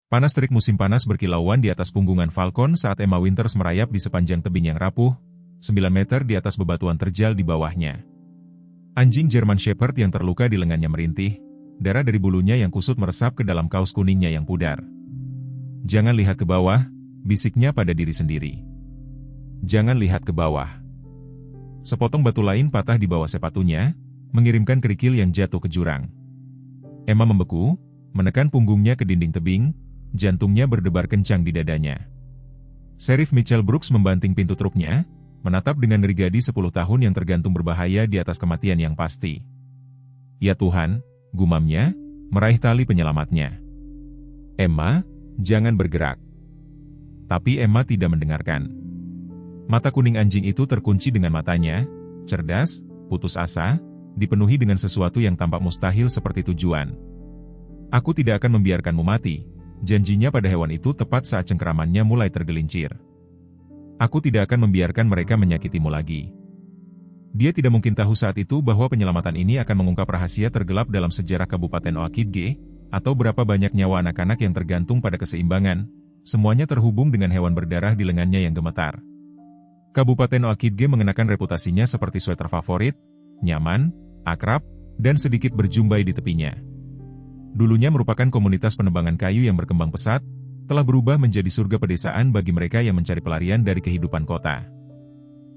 Panas terik musim panas berkilauan di atas punggungan Falcon saat Emma Winters merayap di sepanjang tebing yang rapuh, 9 meter di atas bebatuan terjal di bawahnya. Anjing German Shepherd yang terluka di lengannya merintih, darah dari bulunya yang kusut meresap ke dalam kaos kuningnya yang pudar. "Jangan lihat ke bawah," bisiknya pada diri sendiri. "Jangan lihat ke bawah." Sepotong batu lain patah di bawah sepatunya, mengirimkan kerikil yang jatuh ke jurang. Emma membeku, menekan punggungnya ke dinding tebing, jantungnya berdebar kencang di dadanya. Sheriff Mitchell Brooks membanting pintu truknya, menatap dengan ngeri gadis 10 tahun yang tergantung berbahaya di atas kematian yang pasti. "Ya Tuhan," gumamnya, meraih tali penyelamatnya. "Emma, jangan bergerak." Tapi Emma tidak mendengarkan. Mata kuning anjing itu terkunci dengan matanya, cerdas, putus asa, dipenuhi dengan sesuatu yang tampak mustahil seperti tujuan. "Aku tidak akan membiarkanmu mati," janjinya pada hewan itu tepat saat cengkeramannya mulai tergelincir. "Aku tidak akan membiarkan mereka menyakitimu lagi." Dia tidak mungkin tahu saat itu bahwa penyelamatan ini akan mengungkap rahasia tergelap dalam sejarah Kabupaten Oakidge, atau berapa banyak nyawa anak-anak yang tergantung pada keseimbangan, semuanya terhubung dengan hewan berdarah di lengannya yang gemetar. Kabupaten Oakidge mengenakan reputasinya seperti sweater favorit, nyaman, akrab, dan sedikit berjumbai di tepinya. Dulunya merupakan komunitas penebangan kayu yang berkembang pesat, telah berubah menjadi surga pedesaan bagi mereka yang mencari pelarian dari kehidupan kota.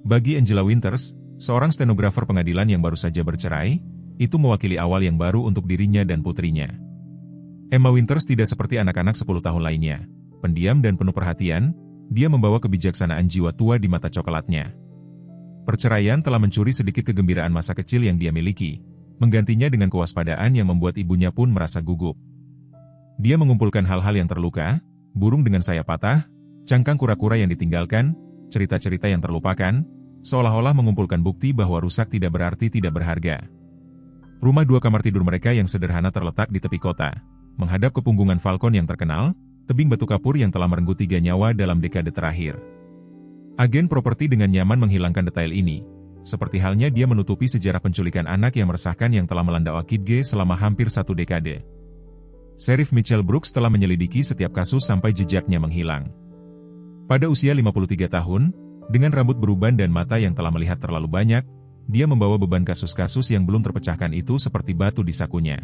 Bagi Angela Winters, seorang stenografer pengadilan yang baru saja bercerai, itu mewakili awal yang baru untuk dirinya dan putrinya. Emma Winters tidak seperti anak-anak 10 tahun lainnya. Pendiam dan penuh perhatian, dia membawa kebijaksanaan jiwa tua di mata coklatnya. Perceraian telah mencuri sedikit kegembiraan masa kecil yang dia miliki, menggantinya dengan kewaspadaan yang membuat ibunya pun merasa gugup. Dia mengumpulkan hal-hal yang terluka, burung dengan sayap patah, cangkang kura-kura yang ditinggalkan, cerita-cerita yang terlupakan, seolah-olah mengumpulkan bukti bahwa rusak tidak berarti tidak berharga. Rumah 2 kamar tidur mereka yang sederhana terletak di tepi kota, menghadap ke punggungan Falcon yang terkenal, tebing batu kapur yang telah merenggut 3 nyawa dalam dekade terakhir. Agen properti dengan nyaman menghilangkan detail ini, seperti halnya dia menutupi sejarah penculikan anak yang meresahkan yang telah melanda Oakidge selama hampir 1 dekade. Sheriff Mitchell Brooks telah menyelidiki setiap kasus sampai jejaknya menghilang. Pada usia 53 tahun, dengan rambut beruban dan mata yang telah melihat terlalu banyak, dia membawa beban kasus-kasus yang belum terpecahkan itu seperti batu di sakunya.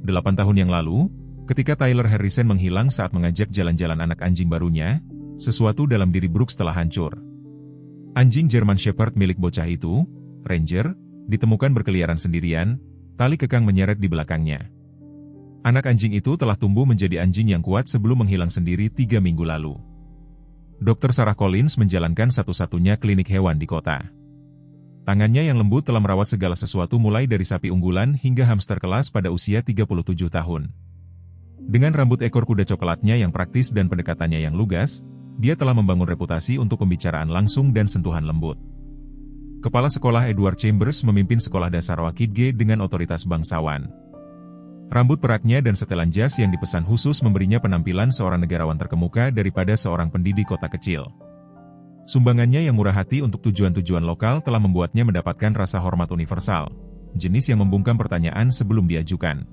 8 tahun yang lalu, ketika Tyler Harrison menghilang saat mengajak jalan-jalan anak anjing barunya, sesuatu dalam diri Brooks telah hancur. Anjing German Shepherd milik bocah itu, Ranger, ditemukan berkeliaran sendirian, tali kekang menyeret di belakangnya. Anak anjing itu telah tumbuh menjadi anjing yang kuat sebelum menghilang sendiri 3 minggu lalu. Dr. Sarah Collins menjalankan satu-satunya klinik hewan di kota. Tangannya yang lembut telah merawat segala sesuatu mulai dari sapi unggulan hingga hamster kelas pada usia 37 tahun. Dengan rambut ekor kuda coklatnya yang praktis dan pendekatannya yang lugas, dia telah membangun reputasi untuk pembicaraan langsung dan sentuhan lembut. Kepala sekolah Edward Chambers memimpin sekolah dasar Oakidge dengan otoritas bangsawan. Rambut peraknya dan setelan jas yang dipesan khusus memberinya penampilan seorang negarawan terkemuka daripada seorang pendidik kota kecil. Sumbangannya yang murah hati untuk tujuan-tujuan lokal telah membuatnya mendapatkan rasa hormat universal, jenis yang membungkam pertanyaan sebelum diajukan.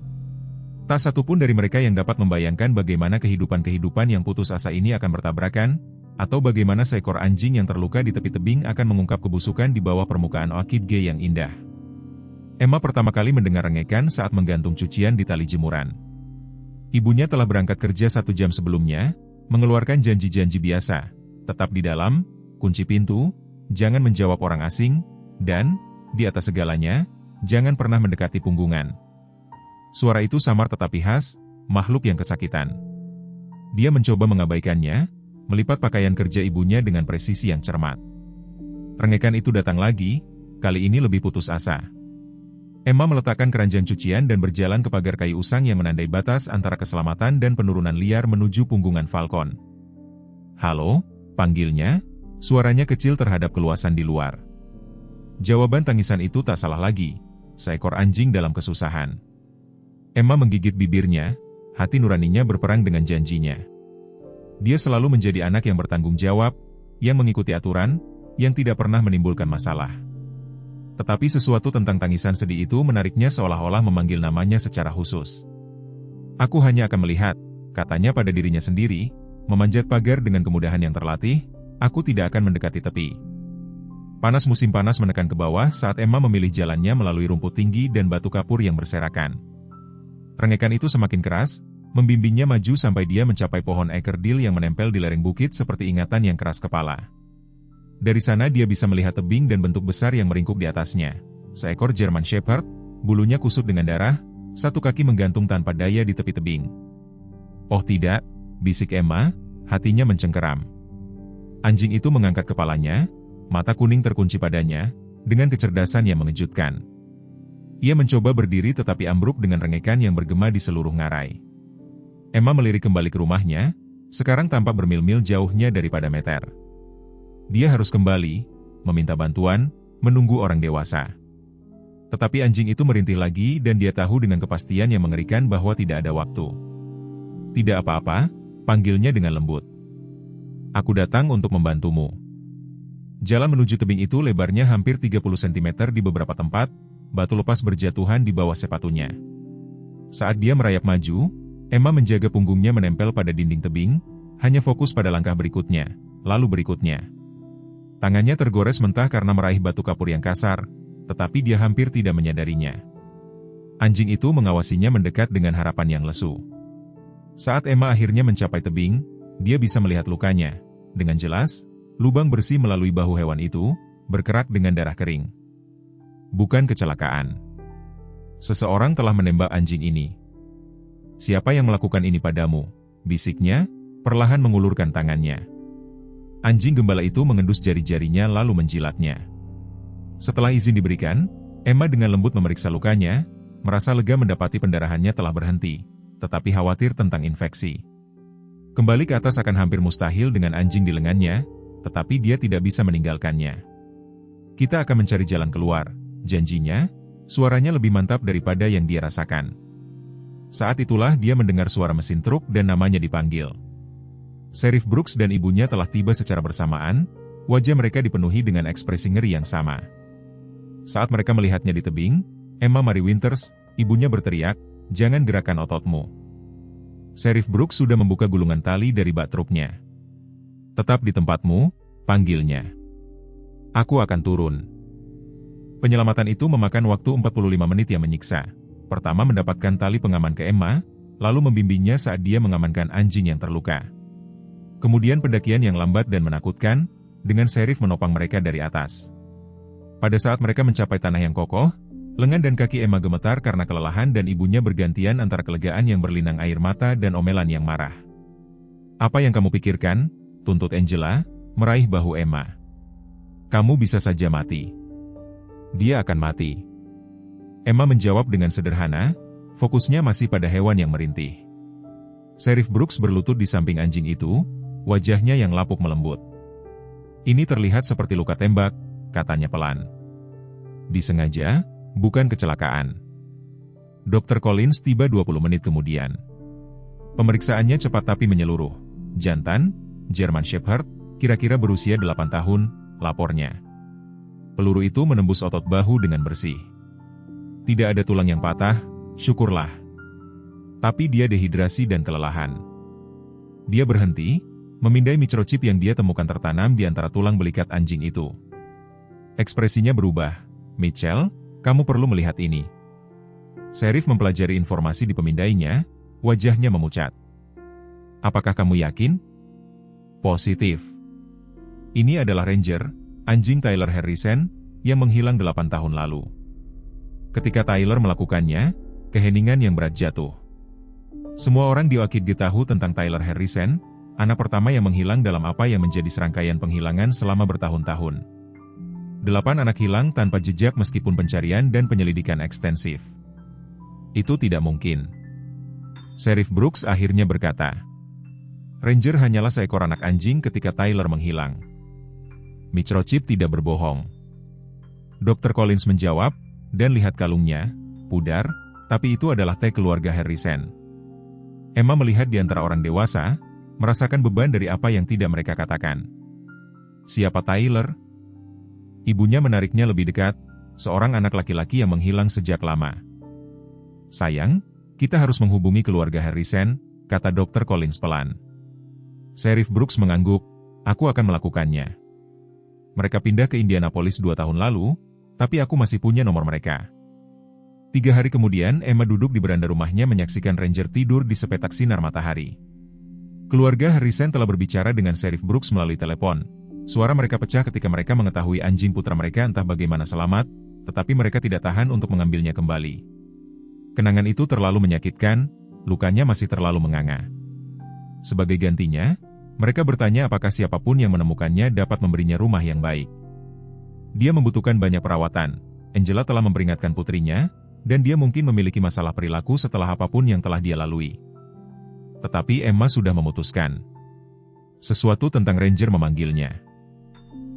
Tak satu pun dari mereka yang dapat membayangkan bagaimana kehidupan-kehidupan yang putus asa ini akan bertabrakan, atau bagaimana seekor anjing yang terluka di tepi tebing akan mengungkap kebusukan di bawah permukaan Oakidge yang indah. Emma pertama kali mendengar rengekan saat menggantung cucian di tali jemuran. Ibunya telah berangkat kerja 1 jam sebelumnya, mengeluarkan janji-janji biasa, tetap di dalam, kunci pintu, jangan menjawab orang asing, dan, di atas segalanya, jangan pernah mendekati punggungan. Suara itu samar tetapi khas, makhluk yang kesakitan. Dia mencoba mengabaikannya, melipat pakaian kerja ibunya dengan presisi yang cermat. Rengekan itu datang lagi, kali ini lebih putus asa. Emma meletakkan keranjang cucian dan berjalan ke pagar kayu usang yang menandai batas antara keselamatan dan penurunan liar menuju punggungan Falcon. "Halo," panggilnya, suaranya kecil terhadap keluasan di luar. Jawaban tangisan itu tak salah lagi, seekor anjing dalam kesusahan. Emma menggigit bibirnya, hati nuraninya berperang dengan janjinya. Dia selalu menjadi anak yang bertanggung jawab, yang mengikuti aturan, yang tidak pernah menimbulkan masalah. Tetapi sesuatu tentang tangisan sedih itu menariknya seolah-olah memanggil namanya secara khusus. "Aku hanya akan melihat," katanya pada dirinya sendiri, memanjat pagar dengan kemudahan yang terlatih, aku tidak akan mendekati tepi. Panas musim panas menekan ke bawah saat Emma memilih jalannya melalui rumput tinggi dan batu kapur yang berserakan. Rengekan itu semakin keras, membimbingnya maju sampai dia mencapai pohon ekerdil yang menempel di lereng bukit seperti ingatan yang keras kepala. Dari sana dia bisa melihat tebing dan bentuk besar yang meringkuk di atasnya. Seekor German Shepherd, bulunya kusut dengan darah, satu kaki menggantung tanpa daya di tepi tebing. Oh tidak, bisik Emma, hatinya mencengkeram. Anjing itu mengangkat kepalanya, mata kuning terkunci padanya, dengan kecerdasan yang mengejutkan. Ia mencoba berdiri tetapi ambruk dengan rengekan yang bergema di seluruh ngarai. Emma melirik kembali ke rumahnya, sekarang tampak bermil-mil jauhnya daripada meter. Dia harus kembali, meminta bantuan, menunggu orang dewasa. Tetapi anjing itu merintih lagi dan dia tahu dengan kepastian yang mengerikan bahwa tidak ada waktu. Tidak apa-apa, panggilnya dengan lembut. Aku datang untuk membantumu. Jalan menuju tebing itu lebarnya hampir 30 cm di beberapa tempat, batu lepas berjatuhan di bawah sepatunya. Saat dia merayap maju, Emma menjaga punggungnya menempel pada dinding tebing, hanya fokus pada langkah berikutnya, lalu berikutnya. Tangannya tergores mentah karena meraih batu kapur yang kasar, tetapi dia hampir tidak menyadarinya. Anjing itu mengawasinya mendekat dengan harapan yang lesu. Saat Emma akhirnya mencapai tebing, dia bisa melihat lukanya. Dengan jelas, lubang bersih melalui bahu hewan itu, berkerak dengan darah kering. Bukan kecelakaan. Seseorang telah menembak anjing ini. Siapa yang melakukan ini padamu? Bisiknya, perlahan mengulurkan tangannya. Anjing gembala itu mengendus jari-jarinya lalu menjilatnya. Setelah izin diberikan, Emma dengan lembut memeriksa lukanya, merasa lega mendapati pendarahannya telah berhenti, tetapi khawatir tentang infeksi. Kembali ke atas akan hampir mustahil dengan anjing di lengannya, tetapi dia tidak bisa meninggalkannya. Kita akan mencari jalan keluar, janjinya, suaranya lebih mantap daripada yang dia rasakan. Saat itulah dia mendengar suara mesin truk dan namanya dipanggil. Sheriff Brooks dan ibunya telah tiba secara bersamaan, wajah mereka dipenuhi dengan ekspresi ngeri yang sama. Saat mereka melihatnya di tebing, Emma Mary Winters, ibunya berteriak, "Jangan gerakan ototmu." Sheriff Brooks sudah membuka gulungan tali dari bak truknya. "Tetap di tempatmu," panggilnya. "Aku akan turun." Penyelamatan itu memakan waktu 45 menit yang menyiksa. Pertama mendapatkan tali pengaman ke Emma, lalu membimbingnya saat dia mengamankan anjing yang terluka. Kemudian pendakian yang lambat dan menakutkan, dengan sheriff menopang mereka dari atas. Pada saat mereka mencapai tanah yang kokoh, lengan dan kaki Emma gemetar karena kelelahan dan ibunya bergantian antara kelegaan yang berlinang air mata dan omelan yang marah. "Apa yang kamu pikirkan?" tuntut Angela, meraih bahu Emma. "Kamu bisa saja mati." "Dia akan mati." Emma menjawab dengan sederhana, fokusnya masih pada hewan yang merintih. Sheriff Brooks berlutut di samping anjing itu, wajahnya yang lapuk melembut. "Ini terlihat seperti luka tembak," katanya pelan. "Disengaja, bukan kecelakaan." Dr. Collins tiba 20 menit kemudian. Pemeriksaannya cepat tapi menyeluruh. Jantan, German Shepherd, kira-kira berusia 8 tahun, lapornya. Peluru itu menembus otot bahu dengan bersih. Tidak ada tulang yang patah, syukurlah. Tapi dia dehidrasi dan kelelahan. Dia berhenti, memindai microchip yang dia temukan tertanam di antara tulang belikat anjing itu. Ekspresinya berubah. "Mitchell, kamu perlu melihat ini." Sheriff mempelajari informasi di pemindainya, wajahnya memucat. "Apakah kamu yakin?" "Positif. Ini adalah Ranger, anjing Tyler Harrison, yang menghilang 8 tahun lalu. Ketika Tyler melakukannya, keheningan yang berat jatuh. Semua orang di Oakidge tahu tentang Tyler Harrison, anak pertama yang menghilang dalam apa yang menjadi serangkaian penghilangan selama bertahun-tahun. 8 anak hilang tanpa jejak meskipun pencarian dan penyelidikan ekstensif. Itu tidak mungkin. Sheriff Brooks akhirnya berkata, "Ranger hanyalah seekor anak anjing ketika Tyler menghilang." Microchip tidak berbohong. Dr. Collins menjawab, dan lihat kalungnya, pudar, tapi itu adalah tag keluarga Harrison. Emma melihat di antara orang dewasa, merasakan beban dari apa yang tidak mereka katakan. "Siapa Tyler?" Ibunya menariknya lebih dekat, seorang anak laki-laki yang menghilang sejak lama. "Sayang, kita harus menghubungi keluarga Harrison," kata Dr. Collins pelan. Sheriff Brooks mengangguk, aku akan melakukannya. Mereka pindah ke Indianapolis 2 tahun lalu, tapi aku masih punya nomor mereka. 3 hari kemudian, Emma duduk di beranda rumahnya menyaksikan Ranger tidur di sepetak sinar matahari. Keluarga Harrison telah berbicara dengan Sheriff Brooks melalui telepon. Suara mereka pecah ketika mereka mengetahui anjing putra mereka entah bagaimana selamat, tetapi mereka tidak tahan untuk mengambilnya kembali. Kenangan itu terlalu menyakitkan, lukanya masih terlalu menganga. Sebagai gantinya, mereka bertanya apakah siapapun yang menemukannya dapat memberinya rumah yang baik. Dia membutuhkan banyak perawatan. Angela telah memperingatkan putrinya, dan dia mungkin memiliki masalah perilaku setelah apapun yang telah dia lalui. Tetapi Emma sudah memutuskan. Sesuatu tentang Ranger memanggilnya.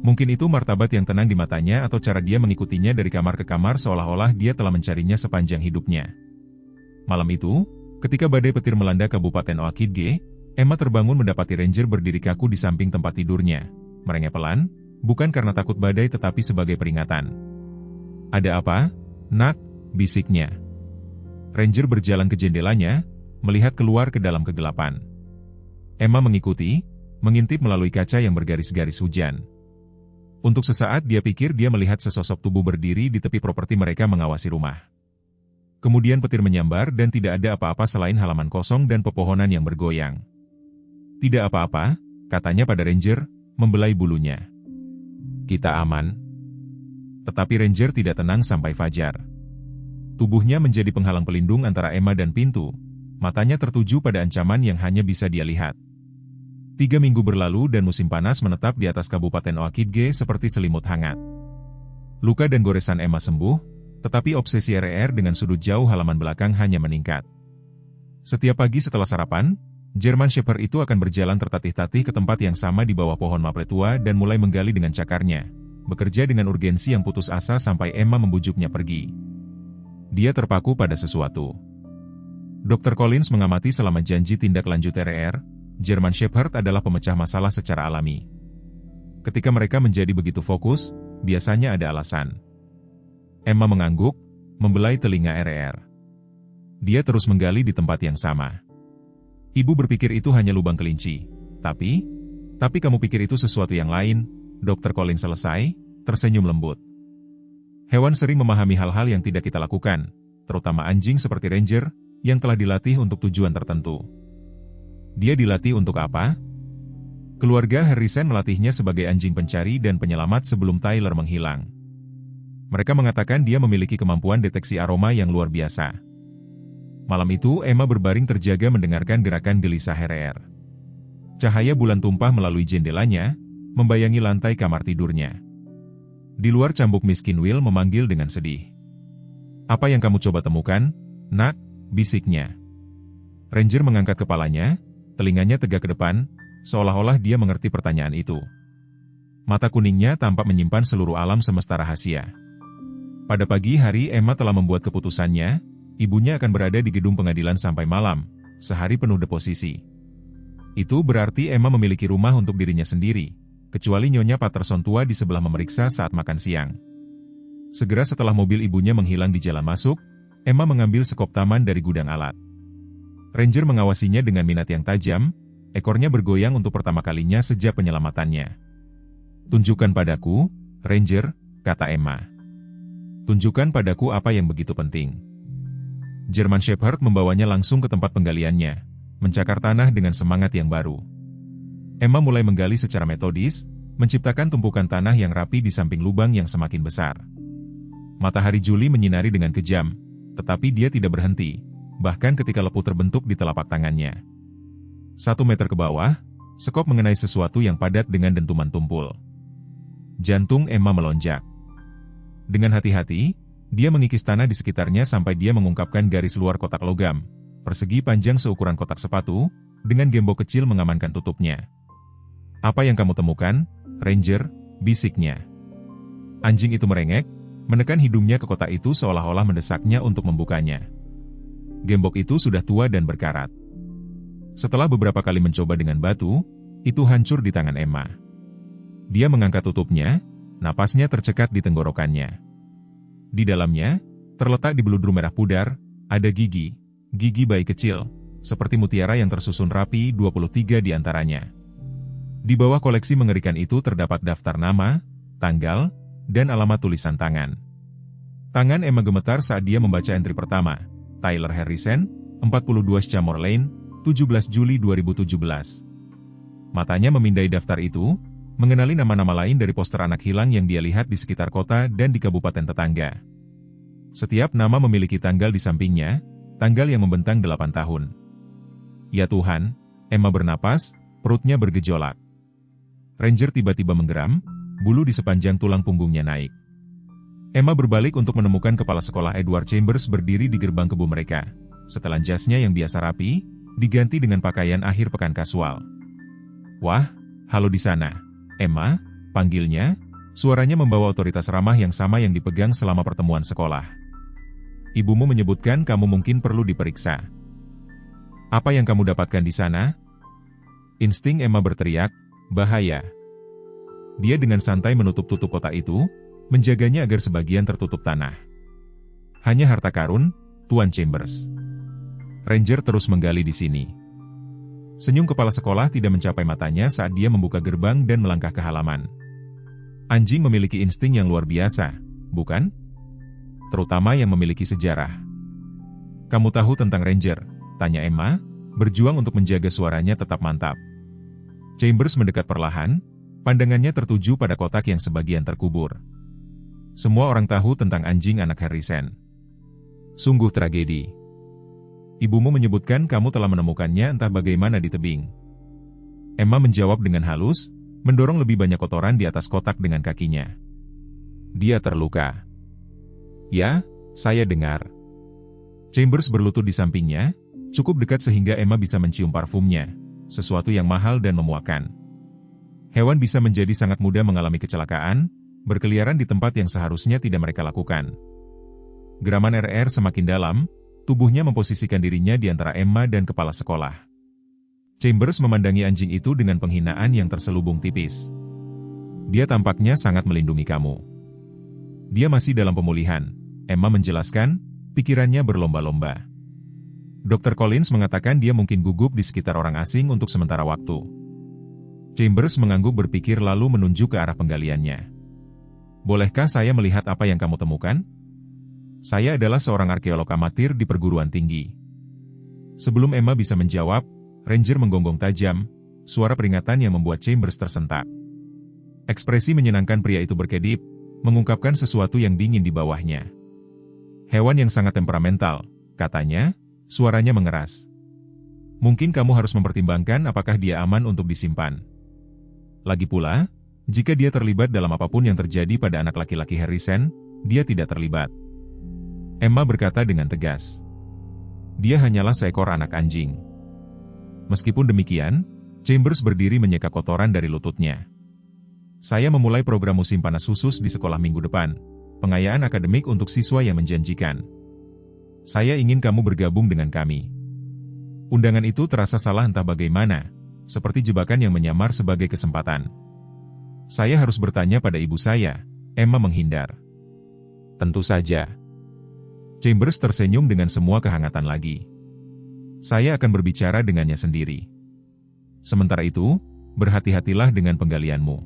Mungkin itu martabat yang tenang di matanya atau cara dia mengikutinya dari kamar ke kamar seolah-olah dia telah mencarinya sepanjang hidupnya. Malam itu, ketika badai petir melanda Kabupaten Oakidge, Emma terbangun mendapati Ranger berdiri kaku di samping tempat tidurnya. Merengek pelan, bukan karena takut badai tetapi sebagai peringatan. Ada apa, nak? Bisiknya. Ranger berjalan ke jendelanya, melihat keluar ke dalam kegelapan. Emma mengikuti, mengintip melalui kaca yang bergaris-garis hujan. Untuk sesaat dia pikir dia melihat sesosok tubuh berdiri di tepi properti mereka mengawasi rumah. Kemudian petir menyambar dan tidak ada apa-apa selain halaman kosong dan pepohonan yang bergoyang. Tidak apa-apa, katanya pada Ranger, membelai bulunya. Kita aman. Tetapi Ranger tidak tenang sampai fajar. Tubuhnya menjadi penghalang pelindung antara Emma dan pintu. Matanya tertuju pada ancaman yang hanya bisa dia lihat. 3 minggu berlalu dan musim panas menetap di atas Kabupaten Oakidge seperti selimut hangat. Luka dan goresan Emma sembuh, tetapi obsesi RR dengan sudut jauh halaman belakang hanya meningkat. Setiap pagi setelah sarapan, German Shepherd itu akan berjalan tertatih-tatih ke tempat yang sama di bawah pohon maple tua dan mulai menggali dengan cakarnya, bekerja dengan urgensi yang putus asa sampai Emma membujuknya pergi. Dia terpaku pada sesuatu. Dr. Collins mengamati selama janji tindak lanjut RR, German Shepherd adalah pemecah masalah secara alami. Ketika mereka menjadi begitu fokus, biasanya ada alasan. Emma mengangguk, membelai telinga RR. Dia terus menggali di tempat yang sama. Ibu berpikir itu hanya lubang kelinci. Tapi kamu pikir itu sesuatu yang lain, Dr. Collins selesai, tersenyum lembut. Hewan sering memahami hal-hal yang tidak kita lakukan, terutama anjing seperti Ranger, yang telah dilatih untuk tujuan tertentu. Dia dilatih untuk apa? Keluarga Harrison melatihnya sebagai anjing pencari dan penyelamat sebelum Tyler menghilang. Mereka mengatakan dia memiliki kemampuan deteksi aroma yang luar biasa. Malam itu Emma berbaring terjaga mendengarkan gerakan gelisah RR. Cahaya bulan tumpah melalui jendelanya, membayangi lantai kamar tidurnya. Di luar cambuk miskin Will memanggil dengan sedih. Apa yang kamu coba temukan, nak? Bisiknya. Ranger mengangkat kepalanya, telinganya tegak ke depan, seolah-olah dia mengerti pertanyaan itu. Mata kuningnya tampak menyimpan seluruh alam semesta rahasia. Pada pagi hari Emma telah membuat keputusannya, ibunya akan berada di gedung pengadilan sampai malam, sehari penuh deposisi. Itu berarti Emma memiliki rumah untuk dirinya sendiri, kecuali Nyonya Patterson tua di sebelah memeriksa saat makan siang. Segera setelah mobil ibunya menghilang di jalan masuk, Emma mengambil sekop taman dari gudang alat. Ranger mengawasinya dengan minat yang tajam, ekornya bergoyang untuk pertama kalinya sejak penyelamatannya. Tunjukkan padaku, Ranger, kata Emma. Tunjukkan padaku apa yang begitu penting. German Shepherd membawanya langsung ke tempat penggaliannya, mencakar tanah dengan semangat yang baru. Emma mulai menggali secara metodis, menciptakan tumpukan tanah yang rapi di samping lubang yang semakin besar. Matahari Juli menyinari dengan kejam, tetapi dia tidak berhenti, bahkan ketika lepu terbentuk di telapak tangannya. 1 meter ke bawah, sekop mengenai sesuatu yang padat dengan dentuman tumpul. Jantung Emma melonjak. Dengan hati-hati, dia mengikis tanah di sekitarnya sampai dia mengungkapkan garis luar kotak logam, persegi panjang seukuran kotak sepatu, dengan gembok kecil mengamankan tutupnya. Apa yang kamu temukan, Ranger? Bisiknya. Anjing itu merengek, menekan hidungnya ke kotak itu seolah-olah mendesaknya untuk membukanya. Gembok itu sudah tua dan berkarat. Setelah beberapa kali mencoba dengan batu, itu hancur di tangan Emma. Dia mengangkat tutupnya, napasnya tercekat di tenggorokannya. Di dalamnya, terletak di beludru merah pudar, ada gigi bayi kecil, seperti mutiara yang tersusun rapi, 23 di antaranya. Di bawah koleksi mengerikan itu terdapat daftar nama, tanggal, dan alamat tulisan tangan. Tangan Emma gemetar saat dia membaca entry pertama. Tyler Harrison, 42 Sycamore Lane, 17 Juli 2017. Matanya memindai daftar itu, mengenali nama-nama lain dari poster anak hilang yang dia lihat di sekitar kota dan di kabupaten tetangga. Setiap nama memiliki tanggal di sampingnya, tanggal yang membentang 8 tahun. Ya Tuhan, Emma bernapas, perutnya bergejolak. Ranger tiba-tiba menggeram, bulu di sepanjang tulang punggungnya naik. Emma berbalik untuk menemukan kepala sekolah Edward Chambers berdiri di gerbang kebun mereka. Setelan jasnya yang biasa rapi, diganti dengan pakaian akhir pekan kasual. Wah, halo di sana. Emma, panggilnya, suaranya membawa otoritas ramah yang sama yang dipegang selama pertemuan sekolah. Ibumu menyebutkan kamu mungkin perlu diperiksa. Apa yang kamu dapatkan di sana? Insting Emma berteriak, bahaya. Dia dengan santai menutup-tutup kotak itu, menjaganya agar sebagian tertutup tanah. Hanya harta karun, Tuan Chambers. Ranger terus menggali di sini. Senyum kepala sekolah tidak mencapai matanya saat dia membuka gerbang dan melangkah ke halaman. Anjing memiliki insting yang luar biasa, bukan? Terutama yang memiliki sejarah. Kamu tahu tentang Ranger? Tanya Emma, berjuang untuk menjaga suaranya tetap mantap. Chambers mendekat perlahan, pandangannya tertuju pada kotak yang sebagian terkubur. Semua orang tahu tentang anjing anak Harrison. Sungguh tragedi. Ibumu menyebutkan kamu telah menemukannya entah bagaimana di tebing. Emma menjawab dengan halus, mendorong lebih banyak kotoran di atas kotak dengan kakinya. Dia terluka. Ya, saya dengar. Chambers berlutut di sampingnya, cukup dekat sehingga Emma bisa mencium parfumnya, sesuatu yang mahal dan memuakan. Hewan bisa menjadi sangat mudah mengalami kecelakaan, berkeliaran di tempat yang seharusnya tidak mereka lakukan. Geraman RR semakin dalam, tubuhnya memposisikan dirinya di antara Emma dan kepala sekolah. Chambers memandangi anjing itu dengan penghinaan yang terselubung tipis. Dia tampaknya sangat melindungi kamu. Dia masih dalam pemulihan, Emma menjelaskan, pikirannya berlomba-lomba. Dr. Collins mengatakan dia mungkin gugup di sekitar orang asing untuk sementara waktu. Chambers mengangguk berpikir lalu menunjuk ke arah penggaliannya. Bolehkah saya melihat apa yang kamu temukan? Saya adalah seorang arkeolog amatir di perguruan tinggi. Sebelum Emma bisa menjawab, Ranger menggonggong tajam, suara peringatan yang membuat Chambers tersentak. Ekspresi menyenangkan pria itu berkedip, mengungkapkan sesuatu yang dingin di bawahnya. Hewan yang sangat temperamental, katanya, suaranya mengeras. Mungkin kamu harus mempertimbangkan apakah dia aman untuk disimpan. Lagi pula, jika dia terlibat dalam apapun yang terjadi pada anak laki-laki Harrison, dia tidak terlibat. Emma berkata dengan tegas. Dia hanyalah seekor anak anjing. Meskipun demikian, Chambers berdiri menyeka kotoran dari lututnya. Saya memulai program musim panas khusus di sekolah minggu depan, pengayaan akademik untuk siswa yang menjanjikan. Saya ingin kamu bergabung dengan kami. Undangan itu terasa salah entah bagaimana, seperti jebakan yang menyamar sebagai kesempatan. Saya harus bertanya pada ibu saya, Emma menghindar. Tentu saja. Chambers tersenyum dengan semua kehangatan lagi. Saya akan berbicara dengannya sendiri. Sementara itu, berhati-hatilah dengan penggalianmu.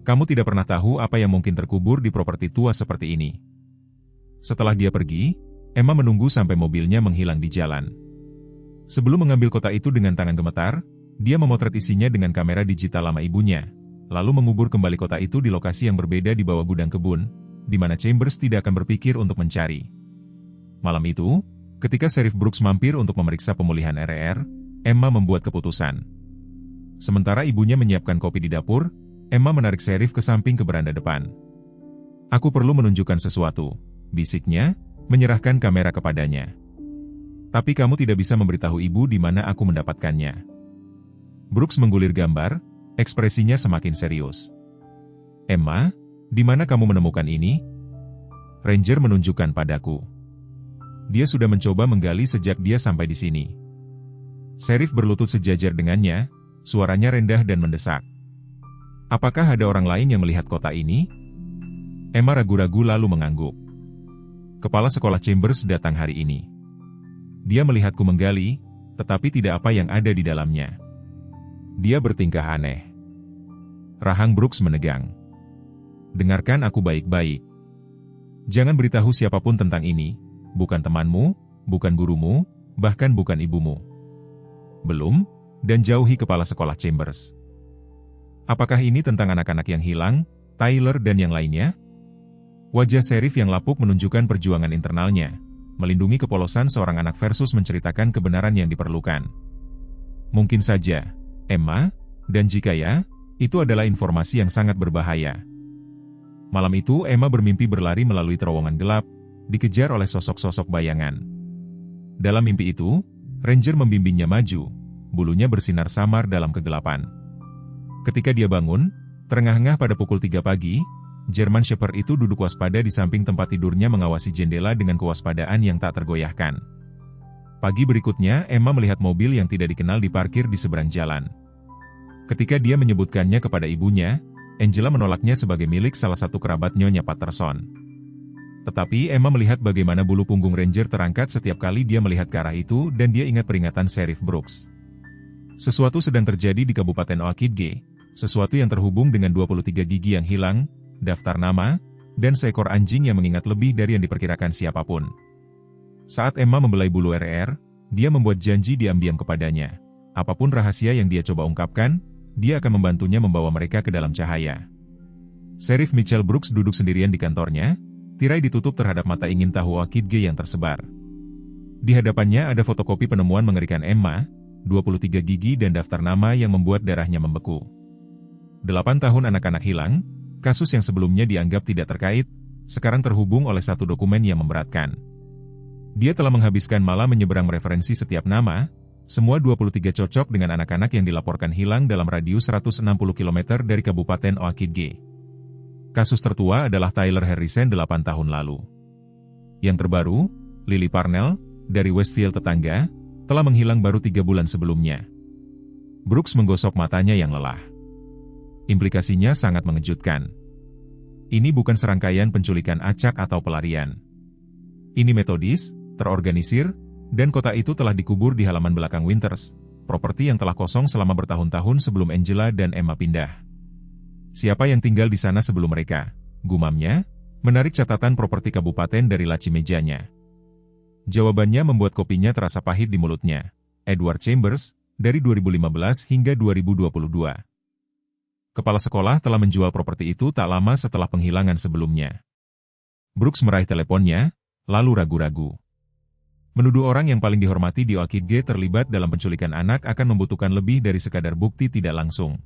Kamu tidak pernah tahu apa yang mungkin terkubur di properti tua seperti ini. Setelah dia pergi, Emma menunggu sampai mobilnya menghilang di jalan. Sebelum mengambil kotak itu dengan tangan gemetar, dia memotret isinya dengan kamera digital lama ibunya, lalu mengubur kembali kotak itu di lokasi yang berbeda di bawah gudang kebun, di mana Chambers tidak akan berpikir untuk mencari. Malam itu, ketika Sheriff Brooks mampir untuk memeriksa pemulihan RR, Emma membuat keputusan. Sementara ibunya menyiapkan kopi di dapur, Emma menarik Sheriff ke samping ke beranda depan. Aku perlu menunjukkan sesuatu, bisiknya, menyerahkan kamera kepadanya. Tapi kamu tidak bisa memberitahu ibu di mana aku mendapatkannya. Brooks menggulir gambar, ekspresinya semakin serius. Emma, di mana kamu menemukan ini? Ranger menunjukkan padaku. Dia sudah mencoba menggali sejak dia sampai di sini. Sheriff berlutut sejajar dengannya, suaranya rendah dan mendesak. Apakah ada orang lain yang melihat kota ini? Emma ragu-ragu lalu mengangguk. Kepala sekolah Chambers datang hari ini. Dia melihatku menggali, tetapi tidak apa yang ada di dalamnya. Dia bertingkah aneh. Rahang Brooks menegang. Dengarkan aku baik-baik. Jangan beritahu siapapun tentang ini, bukan temanmu, bukan gurumu, bahkan bukan ibumu. Belum, dan jauhi kepala sekolah Chambers. Apakah ini tentang anak-anak yang hilang, Tyler dan yang lainnya? Wajah Sheriff yang lapuk menunjukkan perjuangan internalnya, melindungi kepolosan seorang anak versus menceritakan kebenaran yang diperlukan. Mungkin saja, Emma, dan jika ya, itu adalah informasi yang sangat berbahaya. Malam itu Emma bermimpi berlari melalui terowongan gelap, dikejar oleh sosok-sosok bayangan. Dalam mimpi itu, Ranger membimbingnya maju, bulunya bersinar samar dalam kegelapan. Ketika dia bangun, terengah-engah pada pukul 3 pagi, German Shepherd itu duduk waspada di samping tempat tidurnya mengawasi jendela dengan kewaspadaan yang tak tergoyahkan. Pagi berikutnya, Emma melihat mobil yang tidak dikenal diparkir di seberang jalan. Ketika dia menyebutkannya kepada ibunya, Angela menolaknya sebagai milik salah satu kerabat Nyonya Patterson. Tetapi Emma melihat bagaimana bulu punggung Ranger terangkat setiap kali dia melihat ke arah itu dan dia ingat peringatan Sheriff Brooks. Sesuatu sedang terjadi di Kabupaten Oakidge, sesuatu yang terhubung dengan 23 gigi yang hilang, daftar nama, dan seekor anjing yang mengingat lebih dari yang diperkirakan siapapun. Saat Emma membelai bulu RR, dia membuat janji diam-diam kepadanya. Apapun rahasia yang dia coba ungkapkan, dia akan membantunya membawa mereka ke dalam cahaya. Sheriff Mitchell Brooks duduk sendirian di kantornya, tirai ditutup terhadap mata ingin tahu Oakidge yang tersebar. Di hadapannya ada fotokopi penemuan mengerikan Emma, 23 gigi dan daftar nama yang membuat darahnya membeku. 8 tahun anak-anak hilang, kasus yang sebelumnya dianggap tidak terkait, sekarang terhubung oleh satu dokumen yang memberatkan. Dia telah menghabiskan malam menyeberang referensi setiap nama, semua 23 cocok dengan anak-anak yang dilaporkan hilang dalam radius 160 km dari Kabupaten Oakidge. Kasus tertua adalah Tyler Harrison 8 tahun lalu. Yang terbaru, Lily Parnell, dari Westfield tetangga, telah menghilang baru 3 bulan sebelumnya. Brooks menggosok matanya yang lelah. Implikasinya sangat mengejutkan. Ini bukan serangkaian penculikan acak atau pelarian. Ini metodis, terorganisir, dan kota itu telah dikubur di halaman belakang Winters, properti yang telah kosong selama bertahun-tahun sebelum Angela dan Emma pindah. Siapa yang tinggal di sana sebelum mereka? Gumamnya, menarik catatan properti kabupaten dari laci mejanya. Jawabannya membuat kopinya terasa pahit di mulutnya. Edward Chambers, dari 2015 hingga 2022. Kepala sekolah telah menjual properti itu tak lama setelah penghilangan sebelumnya. Brooks meraih teleponnya, lalu ragu-ragu. Menuduh orang yang paling dihormati di Oakidge terlibat dalam penculikan anak akan membutuhkan lebih dari sekadar bukti tidak langsung.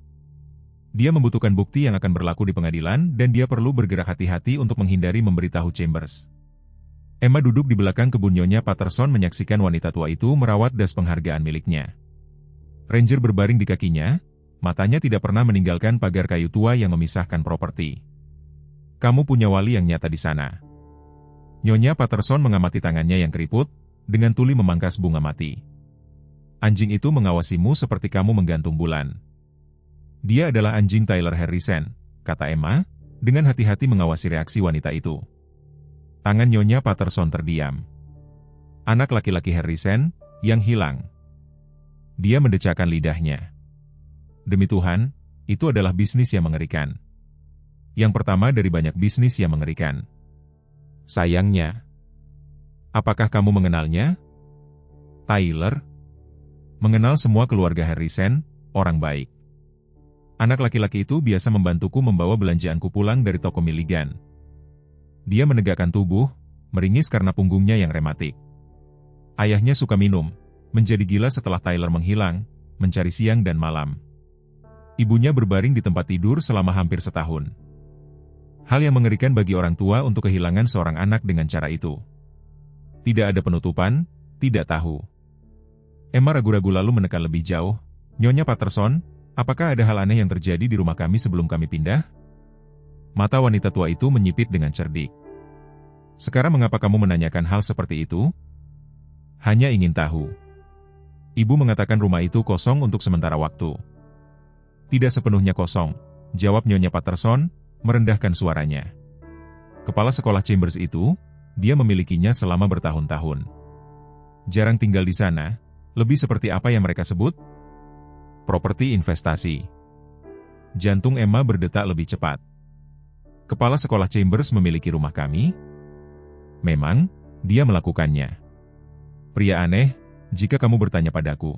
Dia membutuhkan bukti yang akan berlaku di pengadilan dan dia perlu bergerak hati-hati untuk menghindari memberitahu Chambers. Emma duduk di belakang kebun Nyonya Patterson menyaksikan wanita tua itu merawat das penghargaan miliknya. Ranger berbaring di kakinya, matanya tidak pernah meninggalkan pagar kayu tua yang memisahkan properti. Kamu punya wali yang nyata di sana. Nyonya Patterson mengamati tangannya yang keriput, dengan tuli memangkas bunga mati. Anjing itu mengawasimu seperti kamu menggantung bulan. Dia adalah anjing Tyler Harrison, kata Emma, dengan hati-hati mengawasi reaksi wanita itu. Tangan Nyonya Patterson terdiam. Anak laki-laki Harrison, yang hilang. Dia mendecakkan lidahnya. Demi Tuhan, itu adalah bisnis yang mengerikan. Yang pertama dari banyak bisnis yang mengerikan. Sayangnya. Apakah kamu mengenalnya? Tyler? Mengenal semua keluarga Harrison, orang baik. Anak laki-laki itu biasa membantuku membawa belanjaanku pulang dari toko Milligan. Dia menegakkan tubuh, meringis karena punggungnya yang rematik. Ayahnya suka minum, menjadi gila setelah Tyler menghilang, mencari siang dan malam. Ibunya berbaring di tempat tidur selama hampir setahun. Hal yang mengerikan bagi orang tua untuk kehilangan seorang anak dengan cara itu. Tidak ada penutupan, tidak tahu. Emma ragu-ragu lalu menekan lebih jauh. Nyonya Patterson, apakah ada hal aneh yang terjadi di rumah kami sebelum kami pindah? Mata wanita tua itu menyipit dengan cerdik. Sekarang mengapa kamu menanyakan hal seperti itu? Hanya ingin tahu. Ibu mengatakan rumah itu kosong untuk sementara waktu. Tidak sepenuhnya kosong, jawab Nyonya Patterson, merendahkan suaranya. Kepala sekolah Chambers itu, dia memilikinya selama bertahun-tahun. Jarang tinggal di sana, Lebih seperti apa yang mereka sebut? Properti investasi. Jantung Emma berdetak lebih cepat. Kepala sekolah Chambers memiliki rumah kami? Memang, dia melakukannya. Pria aneh, jika kamu bertanya padaku.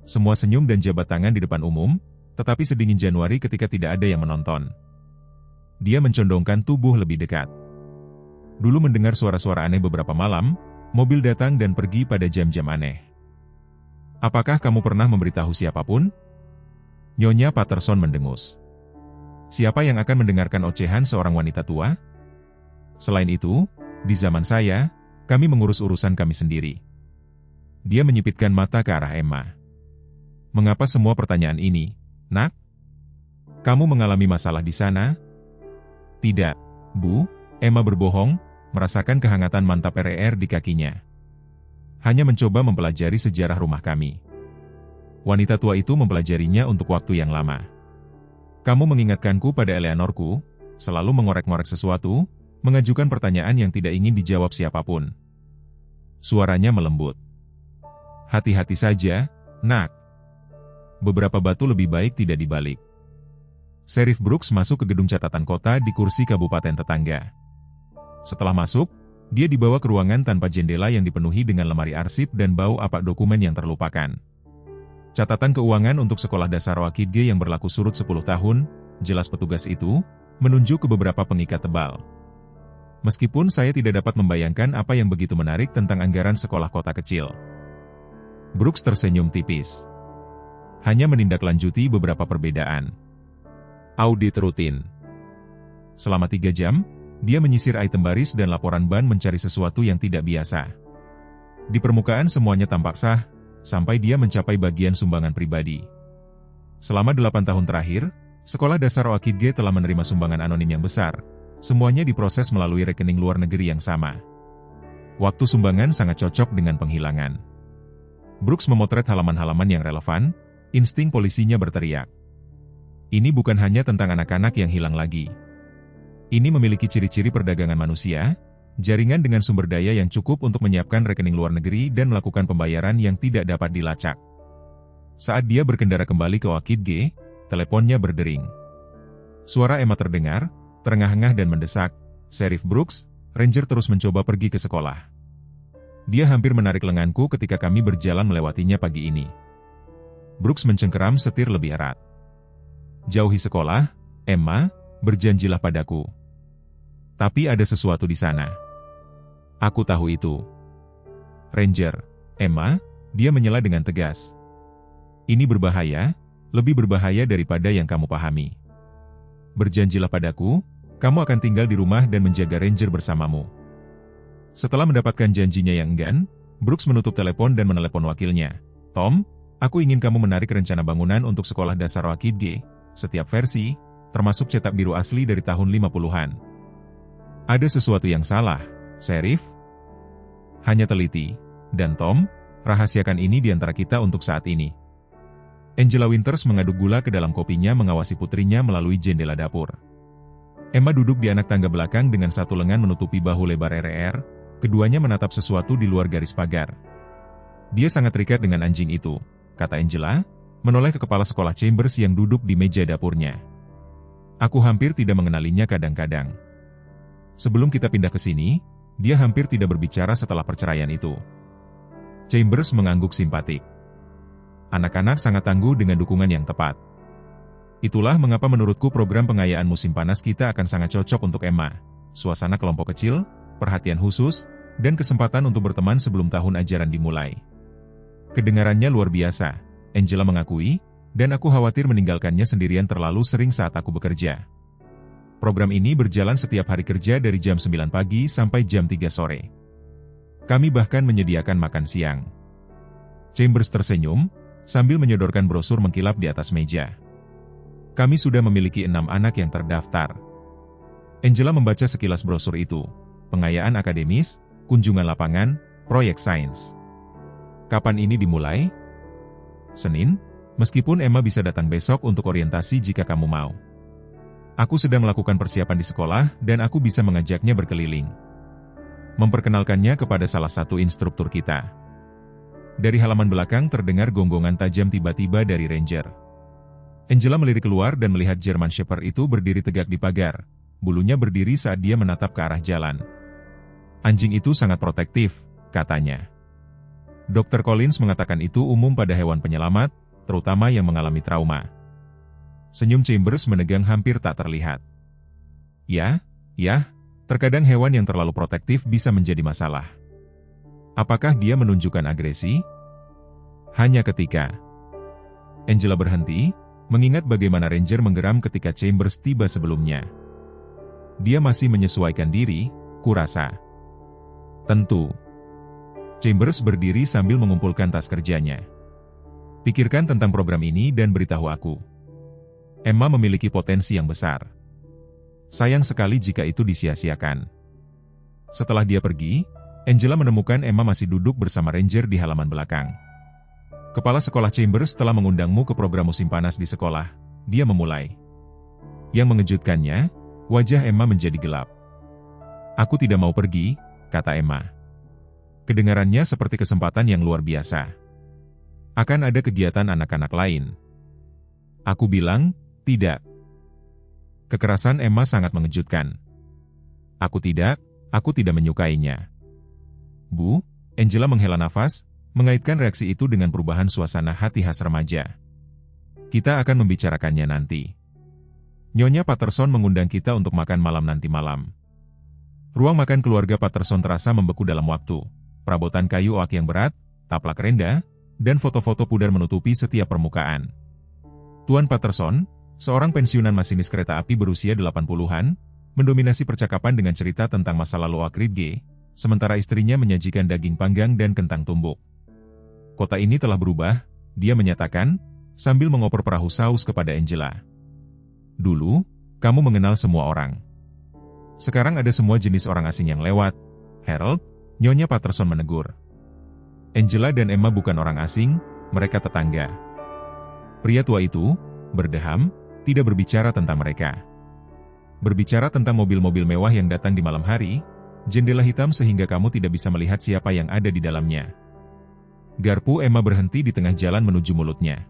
Semua senyum dan jabat tangan di depan umum, tetapi sedingin Januari ketika tidak ada yang menonton. Dia mencondongkan tubuh lebih dekat. Dulu mendengar suara-suara aneh beberapa malam, mobil datang dan pergi pada jam-jam aneh. Apakah kamu pernah memberitahu siapapun? Nyonya Patterson mendengus. Siapa yang akan mendengarkan ocehan seorang wanita tua? Selain itu, di zaman saya, kami mengurus urusan kami sendiri. Dia menyipitkan mata ke arah Emma. Mengapa semua pertanyaan ini, nak? Kamu mengalami masalah di sana? Tidak, Bu. Emma berbohong, merasakan kehangatan mantap RR di kakinya. Hanya mencoba mempelajari sejarah rumah kami. Wanita tua itu mempelajarinya untuk waktu yang lama. Kamu mengingatkanku pada Eleanorku, selalu mengorek-ngorek sesuatu, mengajukan pertanyaan yang tidak ingin dijawab siapapun. Suaranya melembut. Hati-hati saja, nak. Beberapa batu lebih baik tidak dibalik. Sheriff Brooks masuk ke gedung catatan kota di kursi kabupaten tetangga. Setelah masuk, dia dibawa ke ruangan tanpa jendela yang dipenuhi dengan lemari arsip dan bau apak dokumen yang terlupakan. Catatan keuangan untuk sekolah dasar Wakidge yang berlaku surut 10 tahun, jelas petugas itu, menunjuk ke beberapa pengikat tebal. Meskipun saya tidak dapat membayangkan apa yang begitu menarik tentang anggaran sekolah kota kecil. Brooks tersenyum tipis. Hanya menindaklanjuti beberapa perbedaan. Audit rutin. Selama 3 jam, dia menyisir item baris dan laporan ban mencari sesuatu yang tidak biasa. Di permukaan semuanya tampak sah, sampai dia mencapai bagian sumbangan pribadi. Selama 8 tahun terakhir, sekolah dasar Wakidge telah menerima sumbangan anonim yang besar. Semuanya diproses melalui rekening luar negeri yang sama. Waktu sumbangan sangat cocok dengan penghilangan. Brooks memotret halaman-halaman yang relevan, insting polisinya berteriak. Ini bukan hanya tentang anak-anak yang hilang lagi. Ini memiliki ciri-ciri perdagangan manusia, jaringan dengan sumber daya yang cukup untuk menyiapkan rekening luar negeri dan melakukan pembayaran yang tidak dapat dilacak. Saat dia berkendara kembali ke Wakidge, teleponnya berdering. Suara Emma terdengar, terengah-engah dan mendesak, Sheriff Brooks, Ranger terus mencoba pergi ke sekolah. Dia hampir menarik lenganku ketika kami berjalan melewatinya pagi ini. Brooks mencengkeram setir lebih erat. Jauhi sekolah, Emma, berjanjilah padaku. Tapi ada sesuatu di sana. Aku tahu itu. Ranger, Emma, dia menyela dengan tegas. Ini berbahaya, lebih berbahaya daripada yang kamu pahami. Berjanjilah padaku, kamu akan tinggal di rumah dan menjaga Ranger bersamamu. Setelah mendapatkan janjinya yang enggan, Brooks menutup telepon dan menelepon wakilnya. Tom, aku ingin kamu menarik rencana bangunan untuk sekolah dasar Wakidge, setiap versi, termasuk cetak biru asli dari tahun 50-an. Ada sesuatu yang salah, Sheriff? Hanya teliti. Dan Tom, rahasiakan ini di antara kita untuk saat ini. Angela Winters mengaduk gula ke dalam kopinya mengawasi putrinya melalui jendela dapur. Emma duduk di anak tangga belakang dengan satu lengan menutupi bahu lebar RR, keduanya menatap sesuatu di luar garis pagar. Dia sangat terikat dengan anjing itu, kata Angela, menoleh ke kepala sekolah Chambers yang duduk di meja dapurnya. Aku hampir tidak mengenalinya kadang-kadang. Sebelum kita pindah ke sini, dia hampir tidak berbicara setelah perceraian itu. Chambers mengangguk simpatik. Anak-anak sangat tangguh dengan dukungan yang tepat. Itulah mengapa menurutku program pengayaan musim panas kita akan sangat cocok untuk Emma. Suasana kelompok kecil, perhatian khusus, dan kesempatan untuk berteman sebelum tahun ajaran dimulai. Kedengarannya luar biasa, Angela mengakui, dan aku khawatir meninggalkannya sendirian terlalu sering saat aku bekerja. Program ini berjalan setiap hari kerja dari jam 9 pagi sampai jam 3 sore. Kami bahkan menyediakan makan siang. Chambers tersenyum, sambil menyodorkan brosur mengkilap di atas meja. Kami sudah memiliki 6 anak yang terdaftar. Angela membaca sekilas brosur itu. Pengayaan akademis, kunjungan lapangan, proyek sains. Kapan ini dimulai? Senin, meskipun Emma bisa datang besok untuk orientasi jika kamu mau. Aku sedang melakukan persiapan di sekolah dan aku bisa mengajaknya berkeliling. Memperkenalkannya kepada salah satu instruktur kita. Dari halaman belakang terdengar gonggongan tajam tiba-tiba dari Ranger. Angela melirik keluar dan melihat German Shepherd itu berdiri tegak di pagar. Bulunya berdiri saat dia menatap ke arah jalan. Anjing itu sangat protektif, katanya. Dr. Collins mengatakan itu umum pada hewan penyelamat, terutama yang mengalami trauma. Senyum Chambers menegang hampir tak terlihat. Ya, terkadang hewan yang terlalu protektif bisa menjadi masalah. Apakah dia menunjukkan agresi? Hanya ketika Angela berhenti, mengingat bagaimana Ranger menggeram ketika Chambers tiba sebelumnya. Dia masih menyesuaikan diri, kurasa. Tentu. Chambers berdiri sambil mengumpulkan tas kerjanya. Pikirkan tentang program ini dan beritahu aku. Emma memiliki potensi yang besar. Sayang sekali jika itu disia-siakan. Setelah dia pergi, Angela menemukan Emma masih duduk bersama Ranger di halaman belakang. Kepala sekolah Chambers telah mengundangmu ke program musim panas di sekolah, dia memulai. Yang mengejutkannya, wajah Emma menjadi gelap. Aku tidak mau pergi, kata Emma. Kedengarannya seperti kesempatan yang luar biasa. Akan ada kegiatan anak-anak lain. Aku bilang, tidak. Kekerasan Emma sangat mengejutkan. Aku tidak menyukainya. Bu, Angela menghela nafas, mengaitkan reaksi itu dengan perubahan suasana hati khas remaja. Kita akan membicarakannya nanti. Nyonya Patterson mengundang kita untuk makan malam nanti malam. Ruang makan keluarga Patterson terasa membeku dalam waktu. Perabotan kayu oak yang berat, taplak renda, dan foto-foto pudar menutupi setiap permukaan. Tuan Patterson, seorang pensiunan masinis kereta api berusia 80-an, mendominasi percakapan dengan cerita tentang masa lalu Oak Ridge, sementara istrinya menyajikan daging panggang dan kentang tumbuk. Kota ini telah berubah, dia menyatakan, sambil mengoper perahu saus kepada Angela. Dulu, kamu mengenal semua orang. Sekarang ada semua jenis orang asing yang lewat. Harold, Nyonya Patterson menegur. Angela dan Emma bukan orang asing, mereka tetangga. Pria tua itu, berdeham, tidak berbicara tentang mereka. Berbicara tentang mobil-mobil mewah yang datang di malam hari, jendela hitam sehingga kamu tidak bisa melihat siapa yang ada di dalamnya. Garpu Emma berhenti di tengah jalan menuju mulutnya.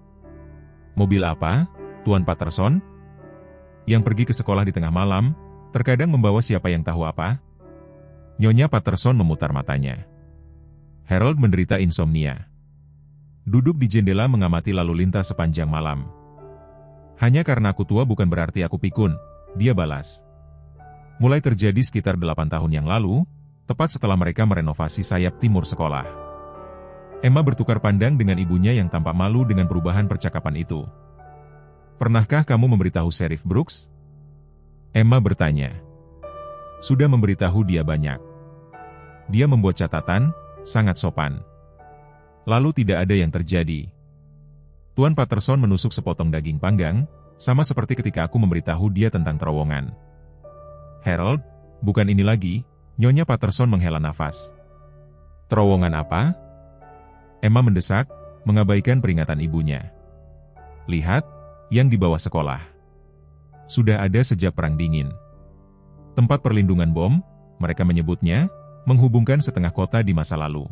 Mobil apa, Tuan Patterson? Yang pergi ke sekolah di tengah malam, terkadang membawa siapa yang tahu apa? Nyonya Patterson memutar matanya. Harold menderita insomnia. Duduk di jendela mengamati lalu lintas sepanjang malam. Hanya karena aku tua bukan berarti aku pikun, dia balas. Mulai terjadi sekitar 8 tahun yang lalu, tepat setelah mereka merenovasi sayap timur sekolah. Emma bertukar pandang dengan ibunya yang tampak malu dengan perubahan percakapan itu. Pernahkah kamu memberitahu Sheriff Brooks? Emma bertanya. Sudah memberitahu dia banyak. Dia membuat catatan, sangat sopan. Lalu tidak ada yang terjadi. Tuan Patterson menusuk sepotong daging panggang, sama seperti ketika aku memberitahu dia tentang terowongan. Harold, bukan ini lagi, Nyonya Patterson menghela nafas. Terowongan apa? Emma mendesak, mengabaikan peringatan ibunya. Lihat, yang di bawah sekolah. Sudah ada sejak Perang Dingin. Tempat perlindungan bom, mereka menyebutnya, menghubungkan setengah kota di masa lalu.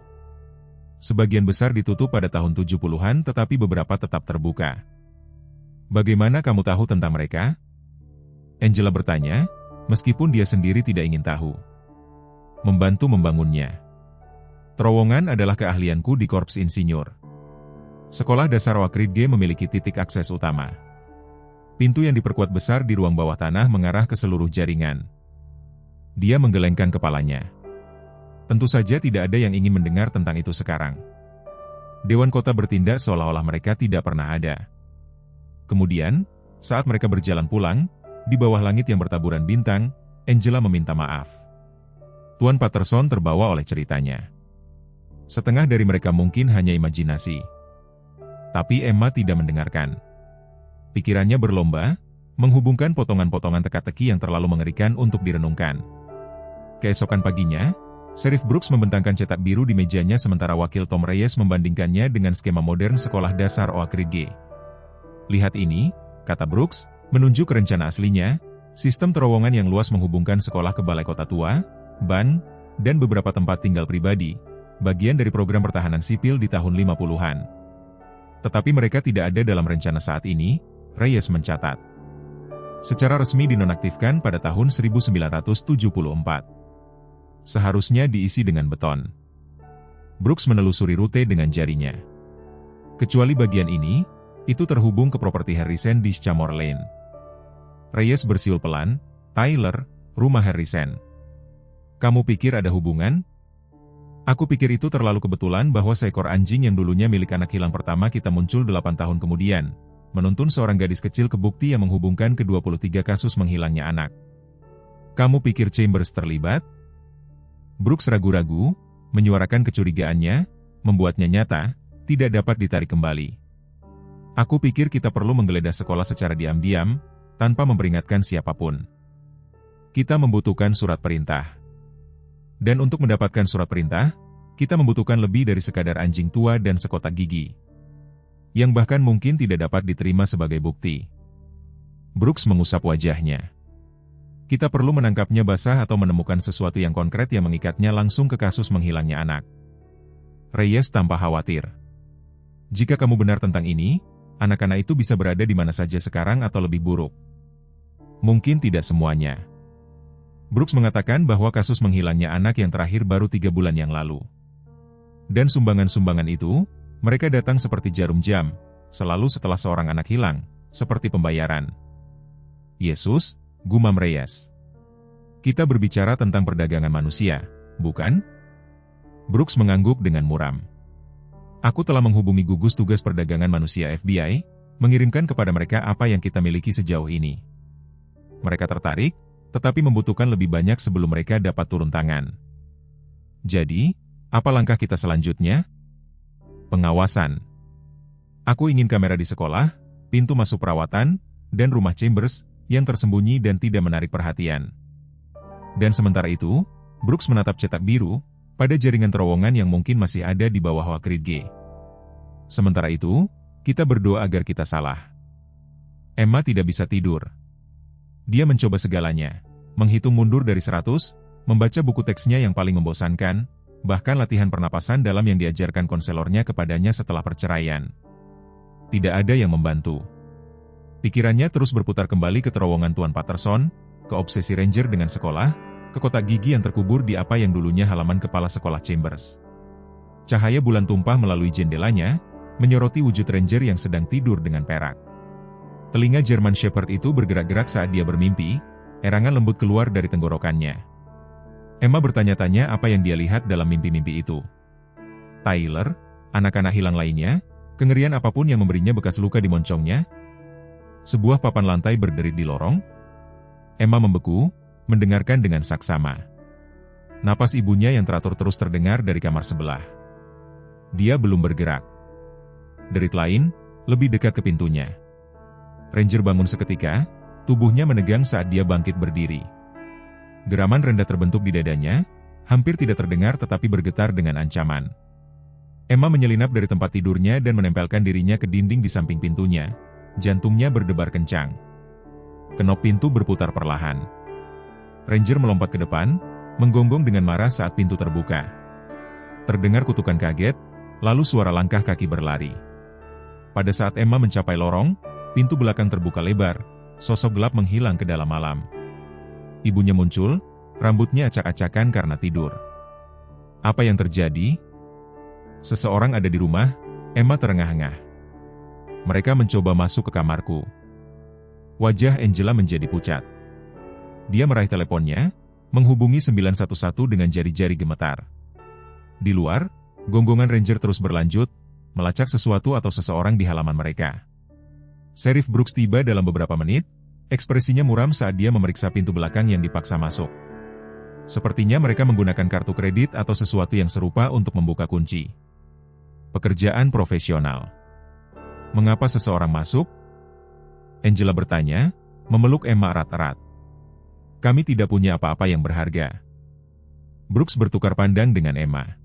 Sebagian besar ditutup pada tahun 70-an tetapi beberapa tetap terbuka. Bagaimana kamu tahu tentang mereka? Angela bertanya, meskipun dia sendiri tidak ingin tahu. Membantu membangunnya. Terowongan adalah keahlianku di Korps Insinyur. Sekolah dasar Oak Ridge memiliki titik akses utama. Pintu yang diperkuat besar di ruang bawah tanah mengarah ke seluruh jaringan. Dia menggelengkan kepalanya. Tentu saja tidak ada yang ingin mendengar tentang itu sekarang. Dewan Kota bertindak seolah-olah mereka tidak pernah ada. Kemudian, saat mereka berjalan pulang, di bawah langit yang bertaburan bintang, Angela meminta maaf. Tuan Patterson terbawa oleh ceritanya. Setengah dari mereka mungkin hanya imajinasi. Tapi Emma tidak mendengarkan. Pikirannya berlomba, menghubungkan potongan-potongan teka-teki yang terlalu mengerikan untuk direnungkan. Keesokan paginya, Sheriff Brooks membentangkan cetak biru di mejanya sementara wakil Tom Reyes membandingkannya dengan skema modern sekolah dasar Oak Ridge. Lihat ini, kata Brooks, menunjuk rencana aslinya, sistem terowongan yang luas menghubungkan sekolah ke balai kota tua, ban, dan beberapa tempat tinggal pribadi. bagian dari program pertahanan sipil di tahun 50-an. Tetapi mereka tidak ada dalam rencana saat ini, Reyes mencatat. Secara resmi dinonaktifkan pada tahun 1974. Seharusnya diisi dengan beton. Brooks menelusuri rute dengan jarinya. Kecuali bagian ini, itu terhubung ke properti Harrison di Schamore Lane. Reyes bersiul pelan, "Tyler, rumah Harrison. Kamu pikir ada hubungan? Aku pikir itu terlalu kebetulan bahwa seekor anjing yang dulunya milik anak hilang pertama kita muncul 8 tahun kemudian, menuntun seorang gadis kecil ke bukti yang menghubungkan ke 23 kasus menghilangnya anak. Kamu pikir Chambers terlibat?" Brooks ragu-ragu, menyuarakan kecurigaannya, membuatnya nyata, tidak dapat ditarik kembali. "Aku pikir kita perlu menggeledah sekolah secara diam-diam, tanpa memperingatkan siapapun. Kita membutuhkan surat perintah. Dan untuk mendapatkan surat perintah, kita membutuhkan lebih dari sekadar anjing tua dan sekotak gigi. Yang bahkan mungkin tidak dapat diterima sebagai bukti." Brooks mengusap wajahnya. "Kita perlu menangkapnya basah atau menemukan sesuatu yang konkret yang mengikatnya langsung ke kasus menghilangnya anak." Reyes tampak khawatir. "Jika kamu benar tentang ini, anak-anak itu bisa berada di mana saja sekarang atau lebih buruk." "Mungkin tidak semuanya." Brooks mengatakan bahwa kasus menghilangnya anak yang terakhir baru 3 bulan yang lalu. Dan sumbangan-sumbangan itu, mereka datang seperti jarum jam, selalu setelah seorang anak hilang, seperti pembayaran. "Yesus," gumam Reyes. "Kita berbicara tentang perdagangan manusia, bukan?" Brooks mengangguk dengan muram. "Aku telah menghubungi gugus tugas perdagangan manusia FBI, mengirimkan kepada mereka apa yang kita miliki sejauh ini. Mereka tertarik, tetapi membutuhkan lebih banyak sebelum mereka dapat turun tangan. Jadi, apa langkah kita selanjutnya?" "Pengawasan. Aku ingin kamera di sekolah, pintu masuk perawatan, dan rumah Chambers, yang tersembunyi dan tidak menarik perhatian." Dan sementara itu, Brooks menatap cetak biru, pada jaringan terowongan yang mungkin masih ada di bawah Wakrid G. "Sementara itu, kita berdoa agar kita salah." Emma tidak bisa tidur. Dia mencoba segalanya, menghitung mundur dari 100, membaca buku teksnya yang paling membosankan, bahkan latihan pernapasan dalam yang diajarkan konselornya kepadanya setelah perceraian. Tidak ada yang membantu. Pikirannya terus berputar kembali ke terowongan Tuan Patterson, ke obsesi Ranger dengan sekolah, ke kotak gigi yang terkubur di apa yang dulunya halaman kepala sekolah Chambers. Cahaya bulan tumpah melalui jendelanya, menyoroti wujud Ranger yang sedang tidur dengan perak. Telinga German Shepherd itu bergerak-gerak saat dia bermimpi, erangan lembut keluar dari tenggorokannya. Emma bertanya-tanya apa yang dia lihat dalam mimpi-mimpi itu. Tyler, anak-anak hilang lainnya, kengerian apapun yang memberinya bekas luka di moncongnya, sebuah papan lantai berderit di lorong. Emma membeku, mendengarkan dengan saksama. Napas ibunya yang teratur terus terdengar dari kamar sebelah. Dia belum bergerak. Derit lain, lebih dekat ke pintunya. Ranger bangun seketika, tubuhnya menegang saat dia bangkit berdiri. Geraman rendah terbentuk di dadanya, hampir tidak terdengar tetapi bergetar dengan ancaman. Emma menyelinap dari tempat tidurnya dan menempelkan dirinya ke dinding di samping pintunya. Jantungnya berdebar kencang. Kenop pintu berputar perlahan. Ranger melompat ke depan, menggonggong dengan marah saat pintu terbuka. Terdengar kutukan kaget, lalu suara langkah kaki berlari. Pada saat Emma mencapai lorong, pintu belakang terbuka lebar, sosok gelap menghilang ke dalam malam. Ibunya muncul, rambutnya acak-acakan karena tidur. "Apa yang terjadi?" "Seseorang ada di rumah," Emma terengah-engah. "Mereka mencoba masuk ke kamarku." Wajah Angela menjadi pucat. Dia meraih teleponnya, menghubungi 911 dengan jari-jari gemetar. Di luar, gonggongan Ranger terus berlanjut, melacak sesuatu atau seseorang di halaman mereka. Sheriff Brooks tiba dalam beberapa menit, ekspresinya muram saat dia memeriksa pintu belakang yang dipaksa masuk. Sepertinya mereka menggunakan kartu kredit atau sesuatu yang serupa untuk membuka kunci. Pekerjaan profesional. "Mengapa seseorang masuk?" Angela bertanya, memeluk Emma erat-erat. "Kami tidak punya apa-apa yang berharga." Brooks bertukar pandang dengan Emma.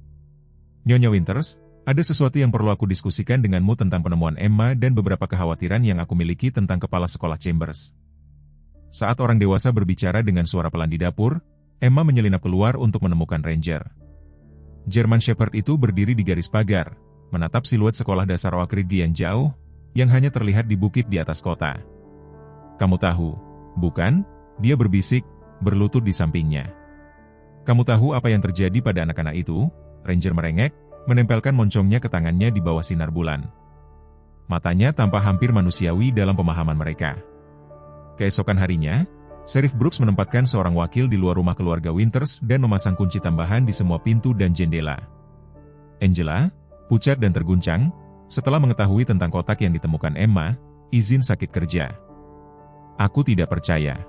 "Nyonya Winters, ada sesuatu yang perlu aku diskusikan denganmu tentang penemuan Emma dan beberapa kekhawatiran yang aku miliki tentang kepala sekolah Chambers." Saat orang dewasa berbicara dengan suara pelan di dapur, Emma menyelinap keluar untuk menemukan Ranger. German Shepherd itu berdiri di garis pagar, menatap siluet sekolah dasar Oak Ridge yang jauh, yang hanya terlihat di bukit di atas kota. "Kamu tahu, bukan?" Dia berbisik, berlutut di sampingnya. "Kamu tahu apa yang terjadi pada anak-anak itu?" Ranger merengek, menempelkan moncongnya ke tangannya di bawah sinar bulan. Matanya tampak hampir manusiawi dalam pemahaman mereka. Keesokan harinya, Sheriff Brooks menempatkan seorang wakil di luar rumah keluarga Winters dan memasang kunci tambahan di semua pintu dan jendela. Angela, pucat dan terguncang, setelah mengetahui tentang kotak yang ditemukan Emma, izin sakit kerja. "Aku tidak percaya.